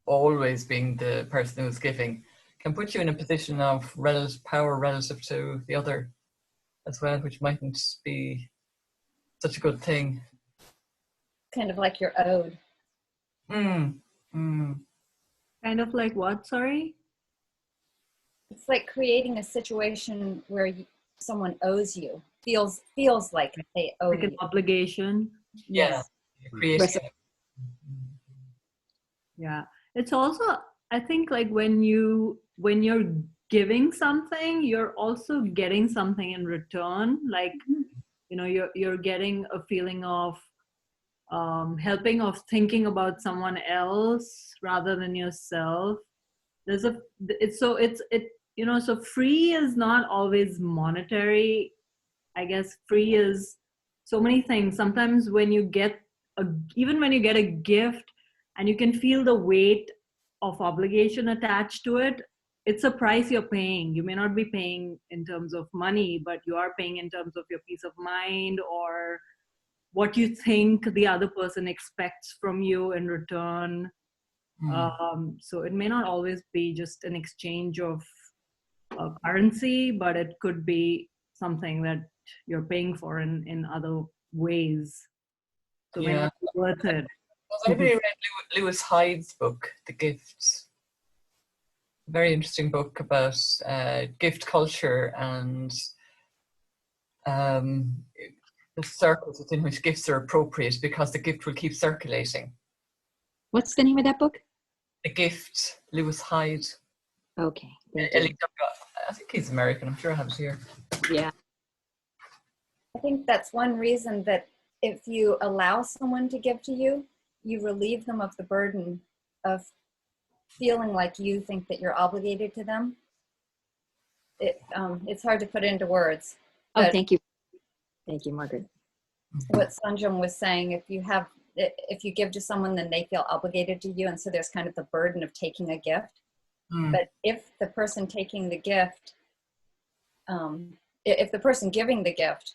always being the person who's giving can put you in a position of power relative to the other as well, which mightn't be such a good thing. Kind of like you're owed. Kind of like what, sorry? It's like creating a situation where someone owes you, feels like they owe like you. an obligation. Yeah. Yeah. It's also, I think, like when you're giving something, you're also getting something in return. Like, you know, you're getting a feeling of helping, of thinking about someone else rather than yourself. So free is not always monetary. I guess free is so many things. Sometimes when you get even when you get a gift and you can feel the weight of obligation attached to it, it's a price you're paying. You may not be paying in terms of money, but you are paying in terms of your peace of mind or what you think the other person expects from you in return. So it may not always be just an exchange of currency, but it could be something that you're paying for in other ways. So may Yeah. not be worth it. Has anybody read Lewis Hyde's book, The Gift? Very interesting book about gift culture and the circles within which gifts are appropriate, because the gift will keep circulating. What's the name of that book? The Gift, Lewis Hyde. Okay. Thank you. I think he's American. I'm sure I have it here. Yeah. I think that's one reason that if you allow someone to give to you, you relieve them of the burden of feeling like you think that you're obligated to them. It's hard to put into words. Oh, but thank you. Thank you, Margaret. what Sanjam was saying, if you give to someone, then they feel obligated to you. And so there's kind of the burden of taking a gift. But if the person taking the gift, if the person giving the gift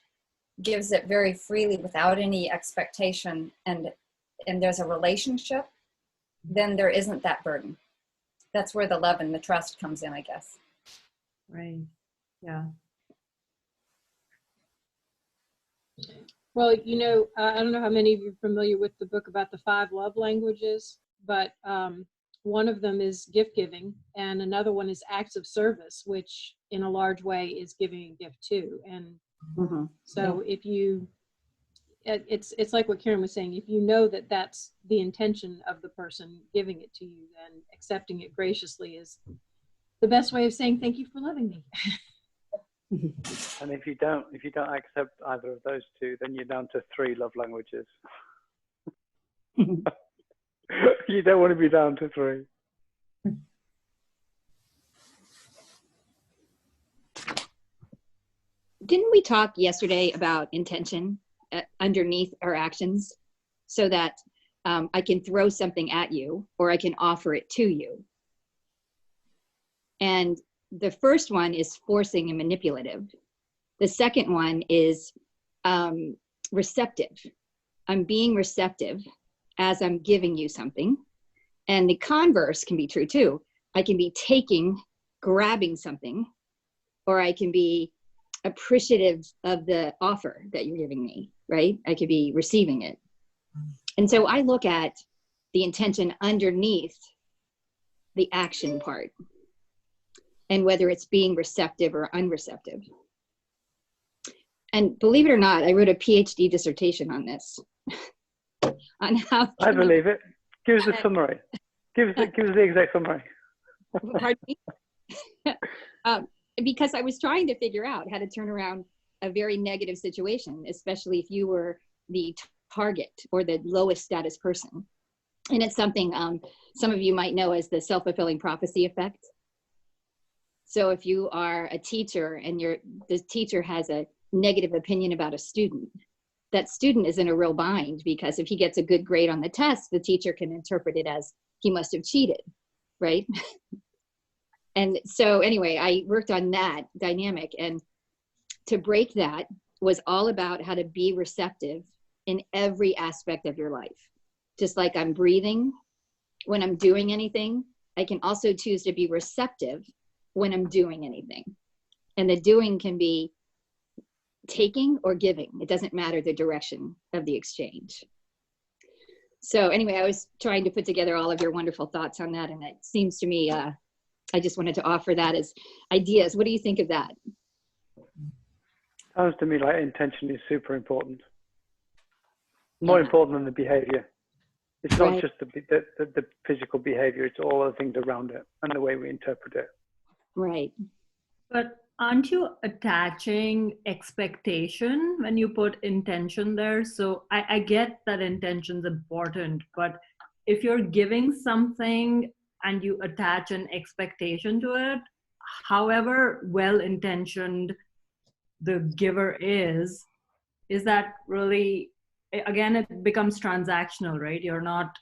gives it very freely without any expectation, and there's a relationship, then there isn't that burden. That's where the love and the trust comes in, I guess. Right. Yeah. Well, you know, I don't know how many of you are familiar with the book about the 5 love languages, but one of them is gift giving, and another one is acts of service, which in a large way is giving a gift too. And so if you, it's like what Karen was saying, if you know that that's the intention of the person giving it to you, then accepting it graciously is the best way of saying thank you for loving me. And if you don't accept either of those two, then you're down to 3 love languages. You don't want to be down to 3. Didn't we talk yesterday about intention underneath our actions, so that I can throw something at you or I can offer it to you? And the first one is forcing and manipulative. The second one is receptive. I'm being receptive as I'm giving you something. And the converse can be true too. I can be taking, grabbing something, or I can be appreciative of the offer that you're giving me, right? I could be receiving it. And so I look at the intention underneath the action part, and whether it's being receptive or unreceptive. And believe it or not, I wrote a PhD dissertation on this. On how I believe it. Give us a summary. Give us the exact summary. Pardon me? Because I was trying to figure out how to turn around a very negative situation, especially if you were the target or the lowest status person. And it's something some of you might know as the self-fulfilling prophecy effect. So if you are a teacher and the teacher has a negative opinion about a student, that student is in a real bind, because if he gets a good grade on the test, the teacher can interpret it as he must have cheated, right? And so anyway, I worked on that dynamic, and to break that was all about how to be receptive in every aspect of your life. Just like I'm breathing, when I'm doing anything, I can also choose to be receptive when I'm doing anything. And the doing can be taking or giving. It doesn't matter the direction of the exchange. So anyway, I was trying to put together all of your wonderful thoughts on that, and it seems to me, I just wanted to offer that as ideas. What do you think of that? Sounds to me like intention is super important. More important than the behavior. It's not just the physical behavior, it's all the things around it and the way we interpret it. Right. But aren't you attaching expectation when you put intention there? So I get that intention's important, but if you're giving something and you attach an expectation to it, however well-intentioned the giver is that really, again, it becomes transactional, right? You're not,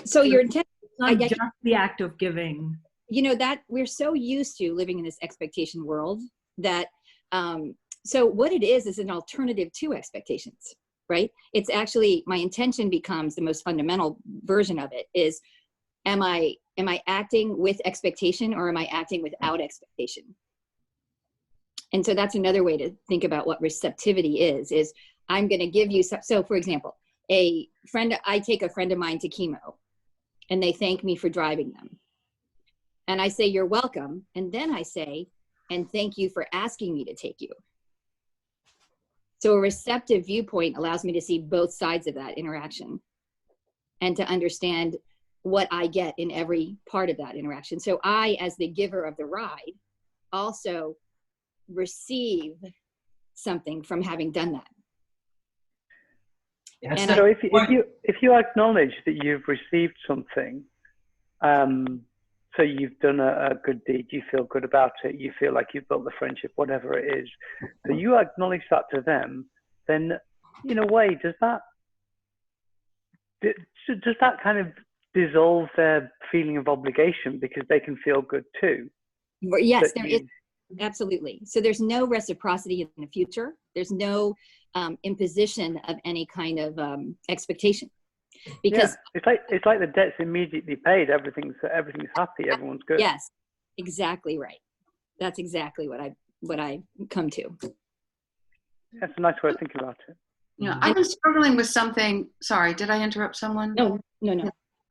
so your intent, it's not just the act of giving. You know, that we're so used to living in this expectation world that, so what it is an alternative to expectations, right? It's actually, my intention becomes the most fundamental version of it is, am I acting with expectation or am I acting without expectation? And so that's another way to think about what receptivity is I'm going to give you some, so for example, I take a friend of mine to chemo and they thank me for driving them. And I say, you're welcome. And then I say, and thank you for asking me to take you. So a receptive viewpoint allows me to see both sides of that interaction and to understand what I get in every part of that interaction. So I, as the giver of the ride, also receive something from having done that. Yes, so if you acknowledge that you've received something, so you've done a good deed, you feel good about it, you feel like you've built the friendship, whatever it is, so you acknowledge that to them, then in a way, does that kind of dissolve their feeling of obligation because they can feel good too? Yes, there is. Absolutely. So there's no reciprocity in the future. There's no imposition of any kind of expectation, because it's like the debt's immediately paid. Everything's happy. Everyone's good. Yes, exactly right. That's exactly what I come to. That's a nice way of thinking about it. Yeah, I've been struggling with something. Sorry, did I interrupt someone? No.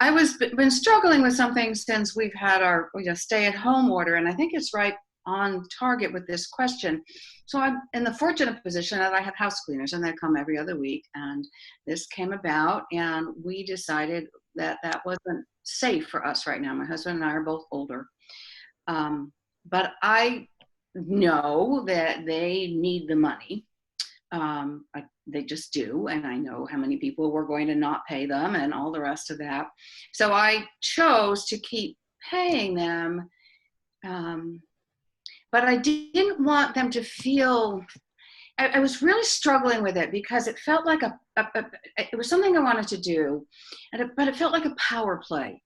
I been struggling with something since we've had our stay-at-home order, and I think it's right on target with this question. So I'm in the fortunate position that I have house cleaners and they come every other week, and this came about and we decided that that wasn't safe for us right now. My husband and I are both older. But I know that they need the money. They just do. And I know how many people were going to not pay them and all the rest of that. So I chose to keep paying them. But I didn't want them to feel, I was really struggling with it because it felt like it was something I wanted to do, but it felt like a power play.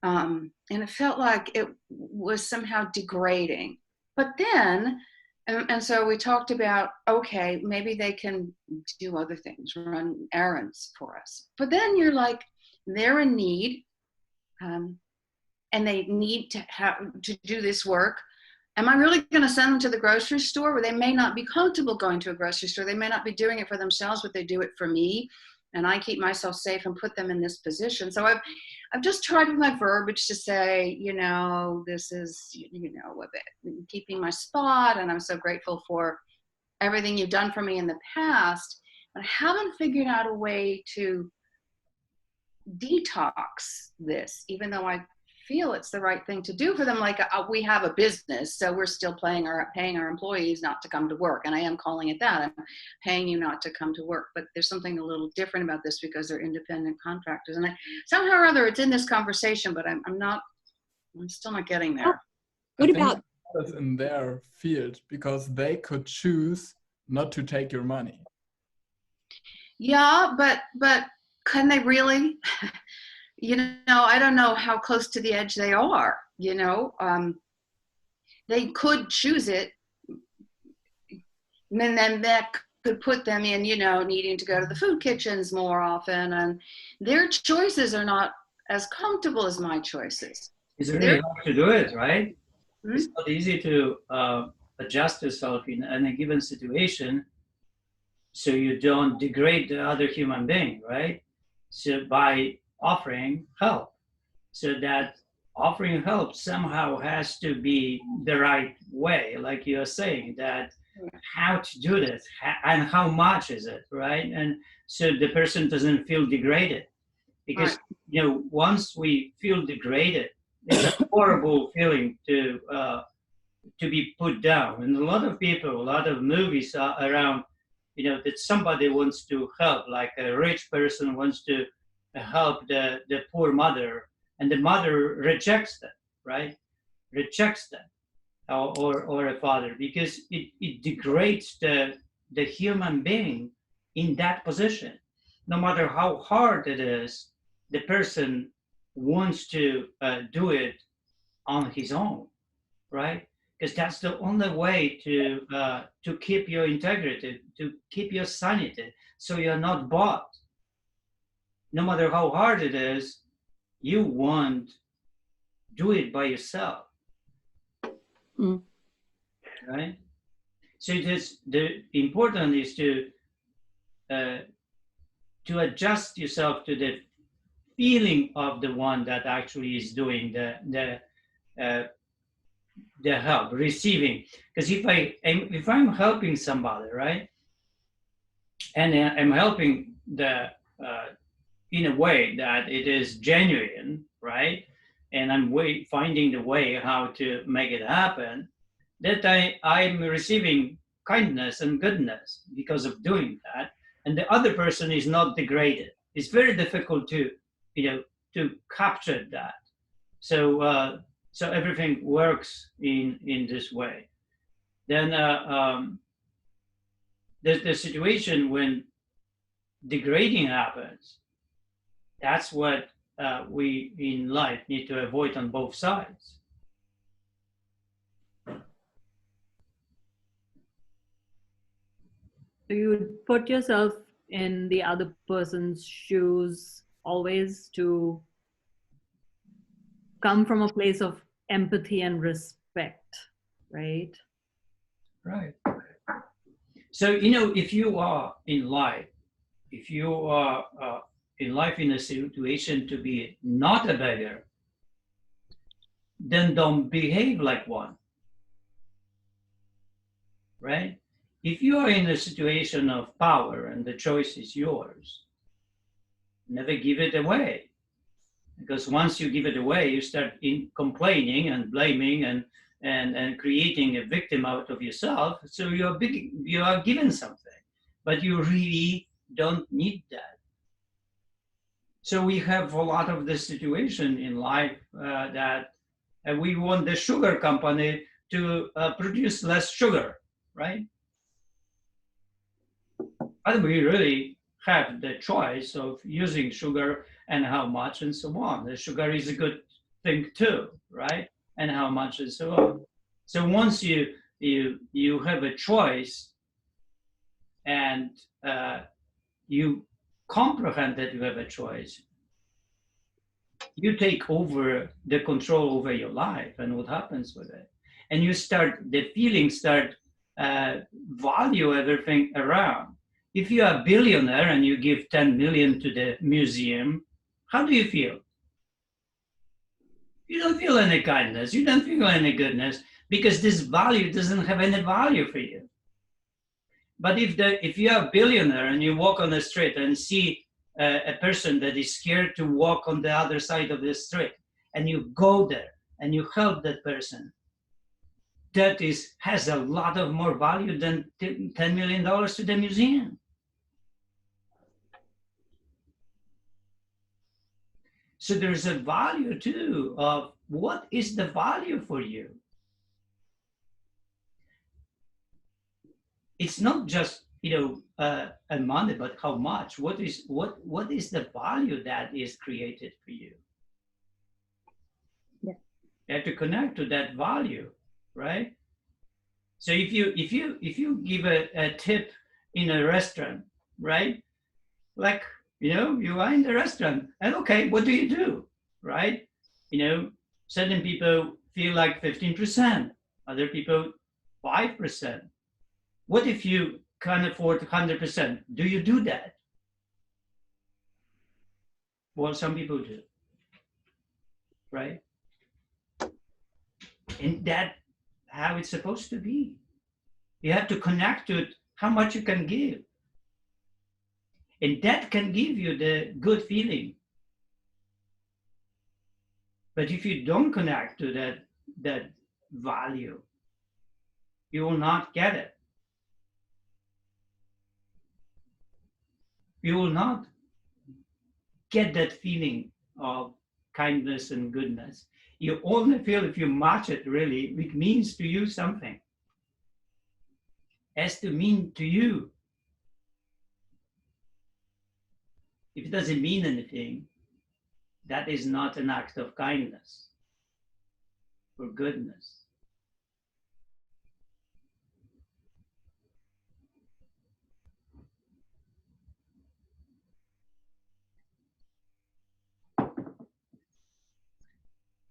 And it felt like it was somehow degrading. But then, and so we talked about, okay, maybe they can do other things, run errands for us. But then you're like, they're in need, and they need to do this work. Am I really going to send them to the grocery store where they may not be comfortable going to a grocery store? They may not be doing it for themselves, but they do it for me. And I keep myself safe and put them in this position. So I've just tried with my verbiage to say, this is, keeping my spot. And I'm so grateful for everything you've done for me in the past. But I haven't figured out a way to detox this, even though I feel it's the right thing to do for them. Like we have a business, so we're still paying our employees not to come to work, and I am calling it that. I'm paying you not to come to work, but there's something a little different about this because they're independent contractors, and somehow or other it's in this conversation, but I'm still not getting there. What about it's in their field because they could choose not to take your money? Yeah, but can they really? I don't know how close to the edge they are, they could choose it, and then that could put them in, needing to go to the food kitchens more often, and their choices are not as comfortable as my choices. It's really hard to do it, right? Mm-hmm. It's not easy to adjust yourself in a given situation so you don't degrade the other human being, right? So by offering help, so that offering help somehow has to be the right way, like you're saying, that how to do this and how much is it, right? And so the person doesn't feel degraded, because once we feel degraded, it's a horrible feeling to be put down. And a lot of people, a lot of movies are around, that somebody wants to help, like a rich person wants to help the poor mother, and the mother rejects them, right? Rejects them, or a father, because it degrades the human being in that position. No matter how hard it is, the person wants to do it on his own, right? Because that's the only way to keep your integrity, to keep your sanity, so you're not bought. No matter how hard it is, you won't do it by yourself. Right? So it is the important is to adjust yourself to the feeling of the one that actually is doing the help, receiving. Because if I'm helping somebody, right, and I'm helping in a way that it is genuine, right, and I'm finding the way how to make it happen, that I'm receiving kindness and goodness because of doing that, and the other person is not degraded. It's very difficult to capture that. So so everything works in this way. Then there's the situation when degrading happens. That's what we in life need to avoid on both sides. So you would put yourself in the other person's shoes always, to come from a place of empathy and respect, right? Right. So, if you are in life, in a situation to be not a beggar, then don't behave like one, right? If you are in a situation of power and the choice is yours, never give it away. Because once you give it away, you start complaining and blaming and creating a victim out of yourself. So you are given something, but you really don't need that. So we have a lot of this situation in life that we want the sugar company to produce less sugar, right? But we really have the choice of using sugar and how much and so on. The sugar is a good thing too, right? And how much and so on. So once you have a choice and you comprehend that you have a choice, you take over the control over your life and what happens with it. And the feelings start value everything around. If you are a billionaire and you give 10 million to the museum, how do you feel? You don't feel any kindness, you don't feel any goodness, because this value doesn't have any value for you. But if you are a billionaire and you walk on the street and see a person that is scared to walk on the other side of the street, and you go there and you help that person, that has a lot of more value than $10 million to the museum. So there's a value too of what is the value for you. It's not just money, but how much. What is the value that is created for you? Yeah. You have to connect to that value, right? So if you give a tip in a restaurant, right? Like, you are in the restaurant, and okay, what do you do, right? Certain people feel like 15%, other people 5%. What if you can't afford 100%? Do you do that? Well, some people do, right? And that's how it's supposed to be. You have to connect to it, how much you can give. And that can give you the good feeling. But if you don't connect to that value, you will not get it. You will not get that feeling of kindness and goodness. You only feel if you match it really, it means to you something. It has to mean to you. If it doesn't mean anything, that is not an act of kindness or goodness.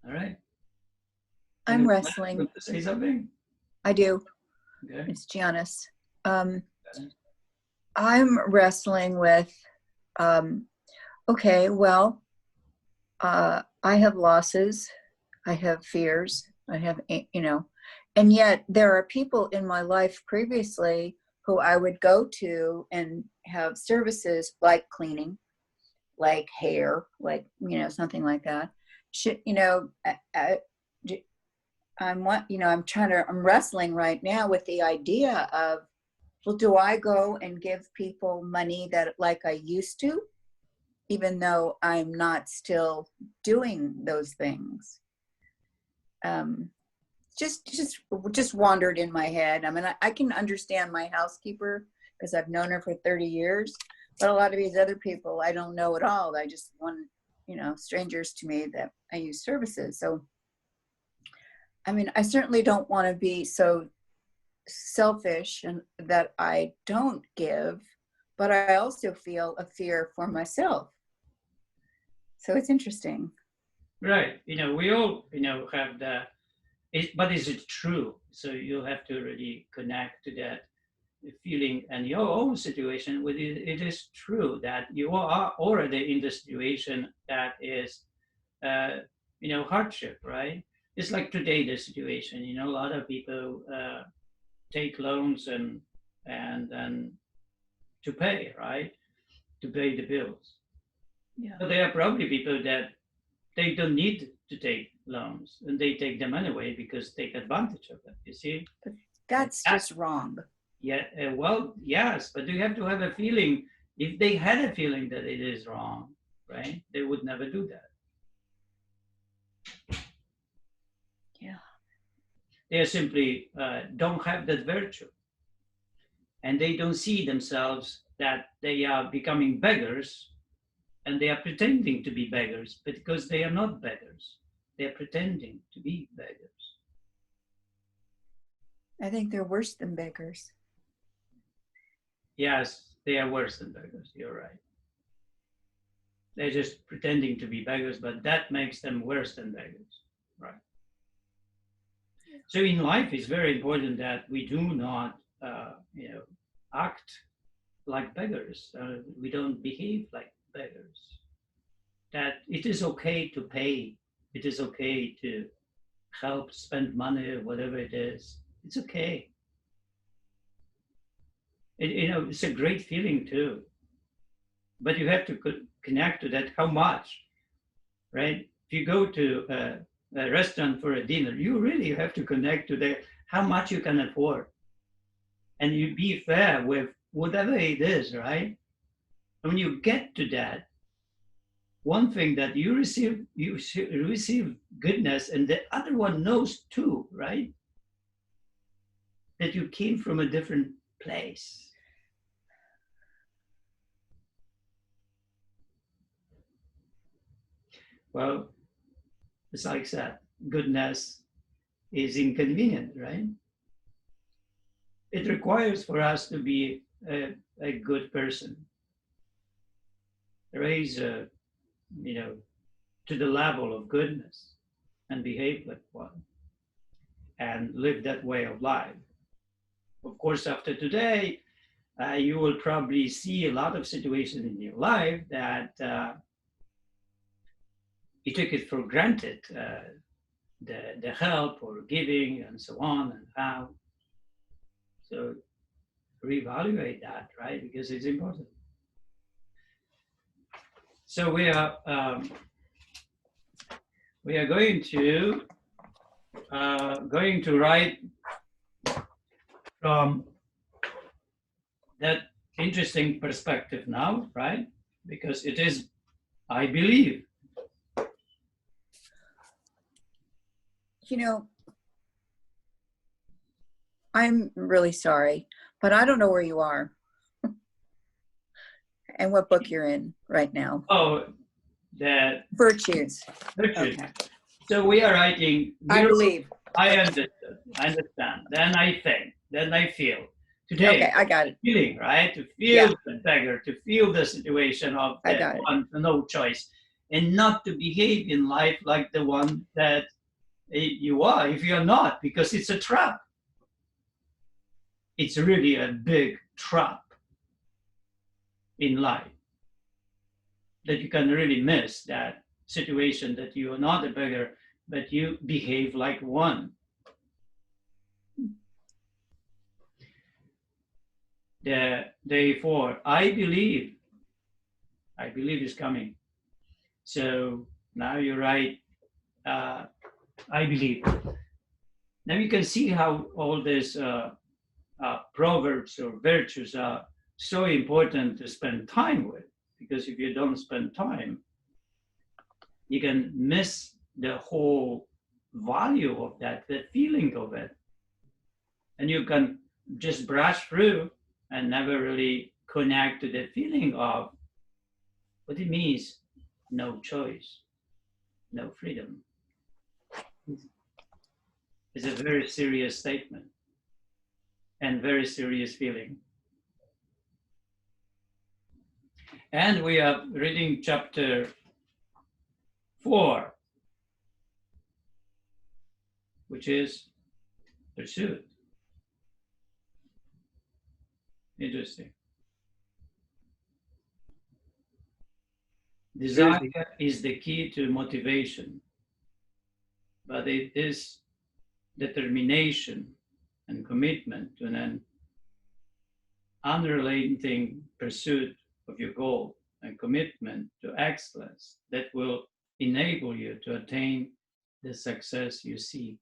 All right. I'm wrestling. To say something? I do. Okay. It's Giannis. I'm wrestling with, okay, well, I have losses, I have fears, I have, and yet there are people in my life previously who I would go to and have services like cleaning, like hair, like, something like that. I'm wrestling right now with the idea of, well, do I go and give people money that like I used to, even though I'm not still doing those things? Just wandered in my head. I mean, I can understand my housekeeper because I've known her for 30 years, but a lot of these other people I don't know at all. I just want, strangers to me that I use services. So, I mean, I certainly don't want to be so selfish and that I don't give, but I also feel a fear for myself. So it's interesting. Right. We all, have but is it true? So you have to really connect to that feeling and your own situation. It is true that you are already in the situation that is, hardship, right? It's like today, the situation, a lot of people take loans and to pay, right? To pay the bills. Yeah. But there are probably people that they don't need to take loans and they take them anyway because they take advantage of it, you see? But that's just wrong. Yeah, well, yes, but you have to have a feeling. If they had a feeling that it is wrong, right, they would never do that. Yeah. They simply don't have that virtue. And they don't see themselves that they are becoming beggars and they are pretending to be beggars because they are not beggars. They are pretending to be beggars. I think they're worse than beggars. Yes, they are worse than beggars. You're right. They're just pretending to be beggars, but that makes them worse than beggars. Right. So in life, it's very important that we do not, act like beggars. We don't behave like beggars. That it is okay to pay. It is okay to help spend money, whatever it is. It's okay. It's a great feeling too. But you have to connect to that. How much, right? If you go to a restaurant for a dinner, you really have to connect to that. How much you can afford, and you be fair with whatever it is, right? And when you get to that, one thing that you receive goodness, and the other one knows too, right? That you came from a different place. Well, it's like that. Goodness is inconvenient, right? It requires for us to be a good person. Raise, to the level of goodness and behave like one and live that way of life. Of course, after today, you will probably see a lot of situations in your life that you took it for granted, the help or giving and so on and how. So reevaluate that, right? Because it's important. So we are going to write from that interesting perspective now, right? Because it is, I believe. I'm really sorry, but I don't know where you are and what book you're in right now. Oh, the Virtues. Virtues. Okay. So we are writing. I believe. I understood. I understand. Then I think. Then I feel. Today. Okay, I got it. Feeling, right? To feel the beggar, to feel the situation of the one, no choice, and not to behave in life like the one that you are if you're not, because it's a trap. it's really a big trap in life, that you can really miss that situation that you are not a beggar, but you behave like one. Therefore, I believe is coming. So now you write, I believe. Now you can see how all these proverbs or virtues are so important to spend time with, because if you don't spend time, you can miss the whole value of that, the feeling of it. And you can just brush through and never really connect to the feeling of what it means: no choice, no freedom. It's a very serious statement and very serious feeling. And we are reading chapter 4, which is pursuit. Interesting. Desire is the key to motivation, but it is determination and commitment to an unrelenting pursuit of your goal and commitment to excellence that will enable you to attain the success you seek.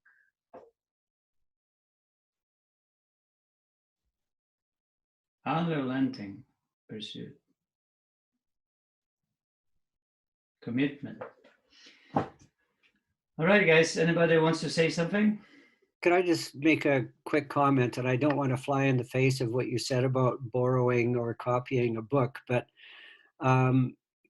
Unrelenting pursuit. Commitment. All right, guys, anybody wants to say something? Could I just make a quick comment? And I don't want to fly in the face of what you said about borrowing or copying a book, but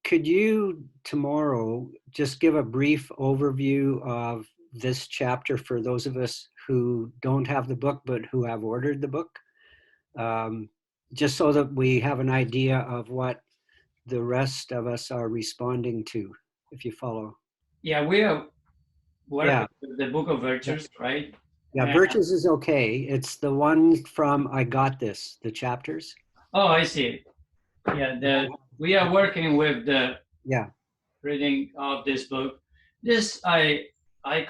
could you tomorrow just give a brief overview of this chapter for those of us who don't have the book, but who have ordered the book? Just so that we have an idea of what the rest of us are responding to, if you follow. Yeah, we are working with the Book of Virtues, right? Yeah, Virtues is okay. It's the one from I Got This, the chapters. Oh, I see. Yeah, we are working with the reading of this book. This I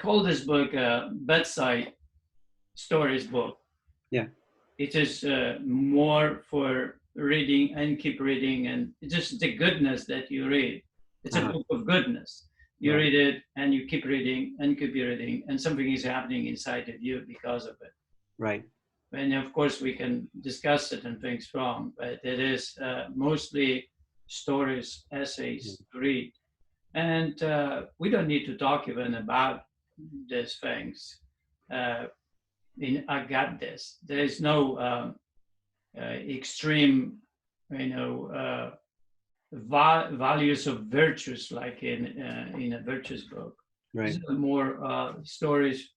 call this book a bedside stories book. Yeah. It is more for reading and keep reading, and it's just the goodness that you read. It's a book of goodness. You read it and you keep reading and keep reading, and something is happening inside of you because of it. Right. And of course, we can discuss certain things from, but it is mostly stories, essays to read. And we don't need to talk even about these things. I Got This. There is no extreme, values of virtues like in a virtues book. Right. These are more stories,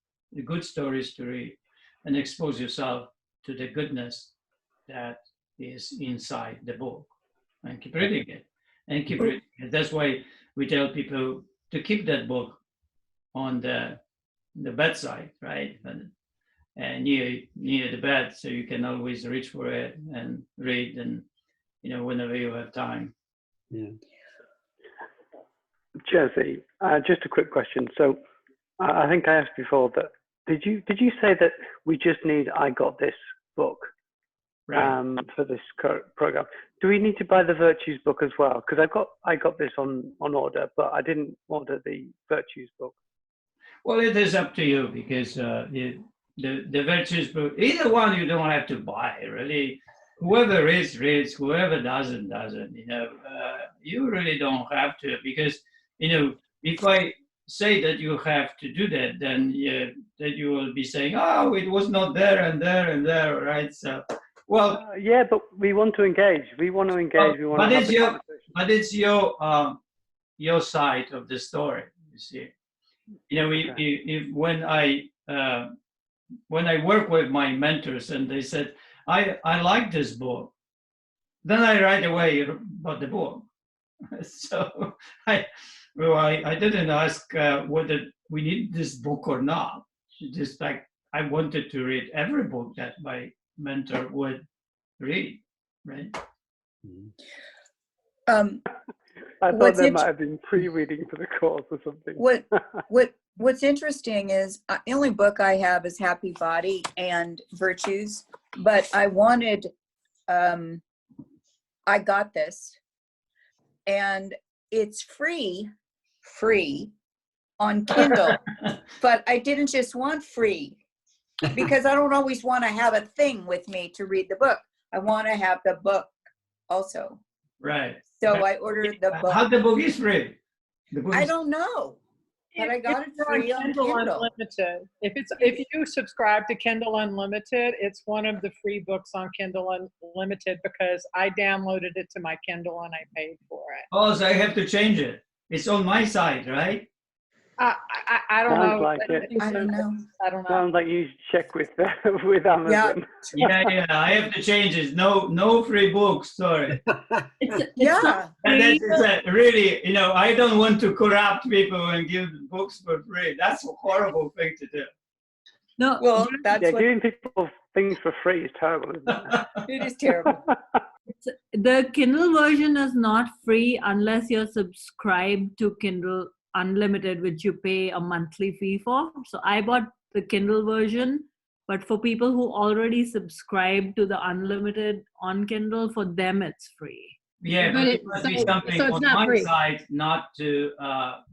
good stories to read, and expose yourself to the goodness that is inside the book, and keep reading it, and keep reading it. That's why we tell people to keep that book on the bedside, right? And near the bed, so you can always reach for it and read, and whenever you have time. Yeah. Jerzy, just a quick question. So I think I asked before that. Did you say that we just need I Got This book for this program? Do we need to buy the Virtues book as well? Because I got this on order, but I didn't order the Virtues book. Well, it is up to you, because the Virtues book, either one you don't have to buy, really. Whoever reads, whoever doesn't. You really don't have to, because if I say that you have to do that, then that you will be saying, oh, it was not there and there and there, right? So, well, yeah, but we want to engage. We want to engage. We want but to it's your, but it's your side of the story. You see, if when I work with my mentors and they said, I like this book, then I right away bought the book. So I didn't ask whether we need this book or not. Just like I wanted to read every book that by mentor would read, right? I thought What's there int- might have been pre-reading for the course or something. What's interesting is the only book I have is Happy Body and Virtues, but I wanted, I got this, and it's free on Kindle, but I didn't just want free because I don't always want to have a thing with me to read the book. I want to have the book also. Right. So I ordered the book. How the book is free? The book I is- don't know, but I got it It's free on Kindle. Unlimited. If you subscribe to Kindle Unlimited, it's one of the free books on Kindle Unlimited because I downloaded it to my Kindle and I paid for it. Oh, so I have to change it. It's on my site, right? I don't Sounds know. like it. I don't know. I don't know. Sounds like you should check with Amazon. Yeah, I have to change it. No free books. Sorry. Yeah. And it's really, I don't want to corrupt people and give books for free. That's a horrible thing to do. No, Well, that's what giving people things for free is terrible, isn't it? it is terrible. the Kindle version is not free unless you're subscribed to Kindle Unlimited, which you pay a monthly fee for. So I bought the Kindle version, but for people who already subscribe to the Unlimited on Kindle, for them it's free. Yeah, but it must be something so it's on not my free. side not to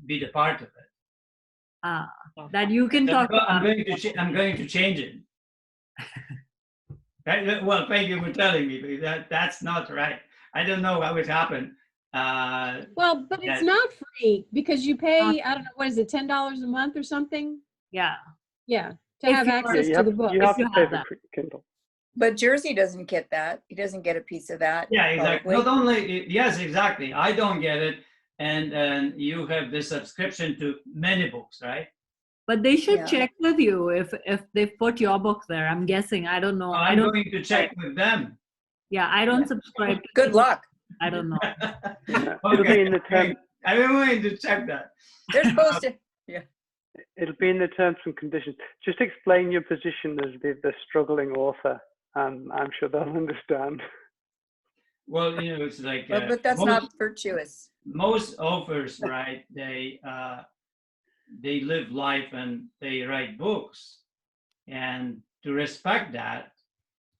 be the part of it. That you can talk I'm about. I'm going to change it. Well, thank you for telling me, but that's not right. I don't know how it happened. Well, but it's that- not free because you pay, I don't know, what is it, $10 a month or something? Yeah. Yeah, to If have you- access you to have, the book. you have If to you pay have for that. Kindle. But Jersey doesn't get that. He doesn't get a piece of that. Yeah, exactly. probably. Not only, yes, exactly. I don't get it. And you have the subscription to many books, right? But they should Yeah. check with you if they put your book there. I'm guessing. I don't know. I I'm don't. going to check with them. Yeah, I don't subscribe. To Good luck. I don't know. It'll be in the term. I'm going to check that. They're supposed to. Yeah. It'll be in the terms and conditions. Just explain your position as the struggling author, and I'm sure they'll understand. Well, it's like But that's not virtuous. most authors, right? They live life and they write books, and to respect that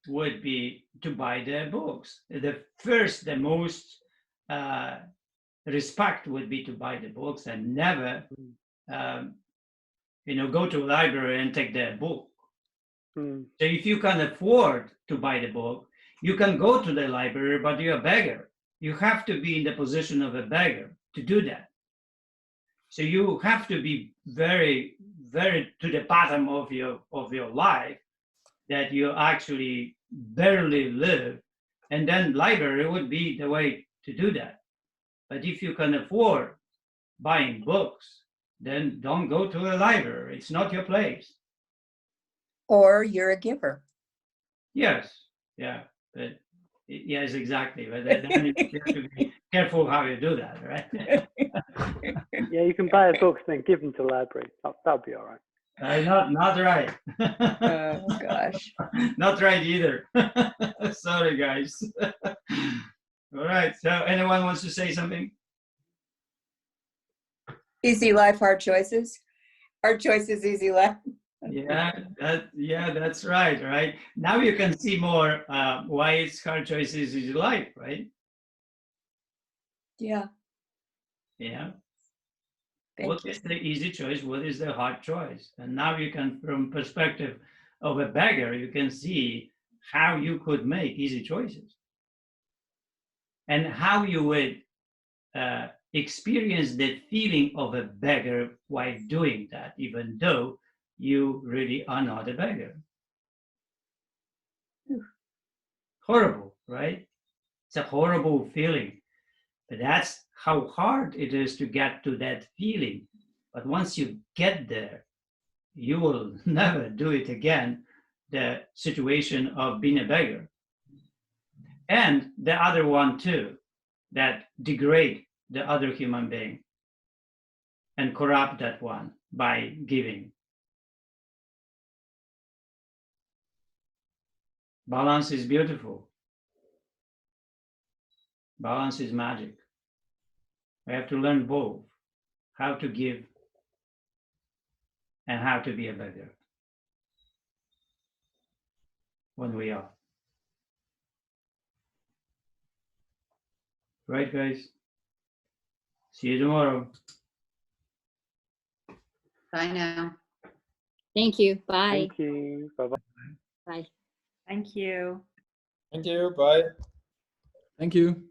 would be to buy their books. The most respect would be to buy the books and never, go to a library and take their book. So if you can afford to buy the book, you can go to the library, but you're a beggar. You have to be in the position of a beggar to do that. So you have to be very, very to the bottom of your life that you actually barely live, and then library would be the way to do that. But if you can afford buying books, then don't go to a library. It's not your place. Or you're a giver. Yes, yeah, but yes, exactly. But then you have to be careful how you do that, right? Yeah, you can buy books and then give them to the library. That'll be all right. Not right. Oh gosh. Not right either. Sorry, guys. All right. So, anyone wants to say something? Easy life, hard choices. Hard choices, easy life. Yeah, that's right. Right now, you can see more why it's hard choices is life, right? Yeah. Yeah. Thank What you. is the easy choice? What is the hard choice? And now you can, from perspective of a beggar, you can see how you could make easy choices and how you would experience the feeling of a beggar while doing that, even though you really are not a beggar. Horrible, right? It's a horrible feeling. But that's how hard it is to get to that feeling. But once you get there, you will never do it again, the situation of being a beggar. And the other one too, that degrade the other human being and corrupt that one by giving. Balance is beautiful. Balance is magic. We have to learn both, how to give and how to be a beggar when we are. Right, guys? See you tomorrow. Bye now. Thank you. Bye. Thank you. Bye-bye. Bye. Thank you. Thank you. Bye. Thank you.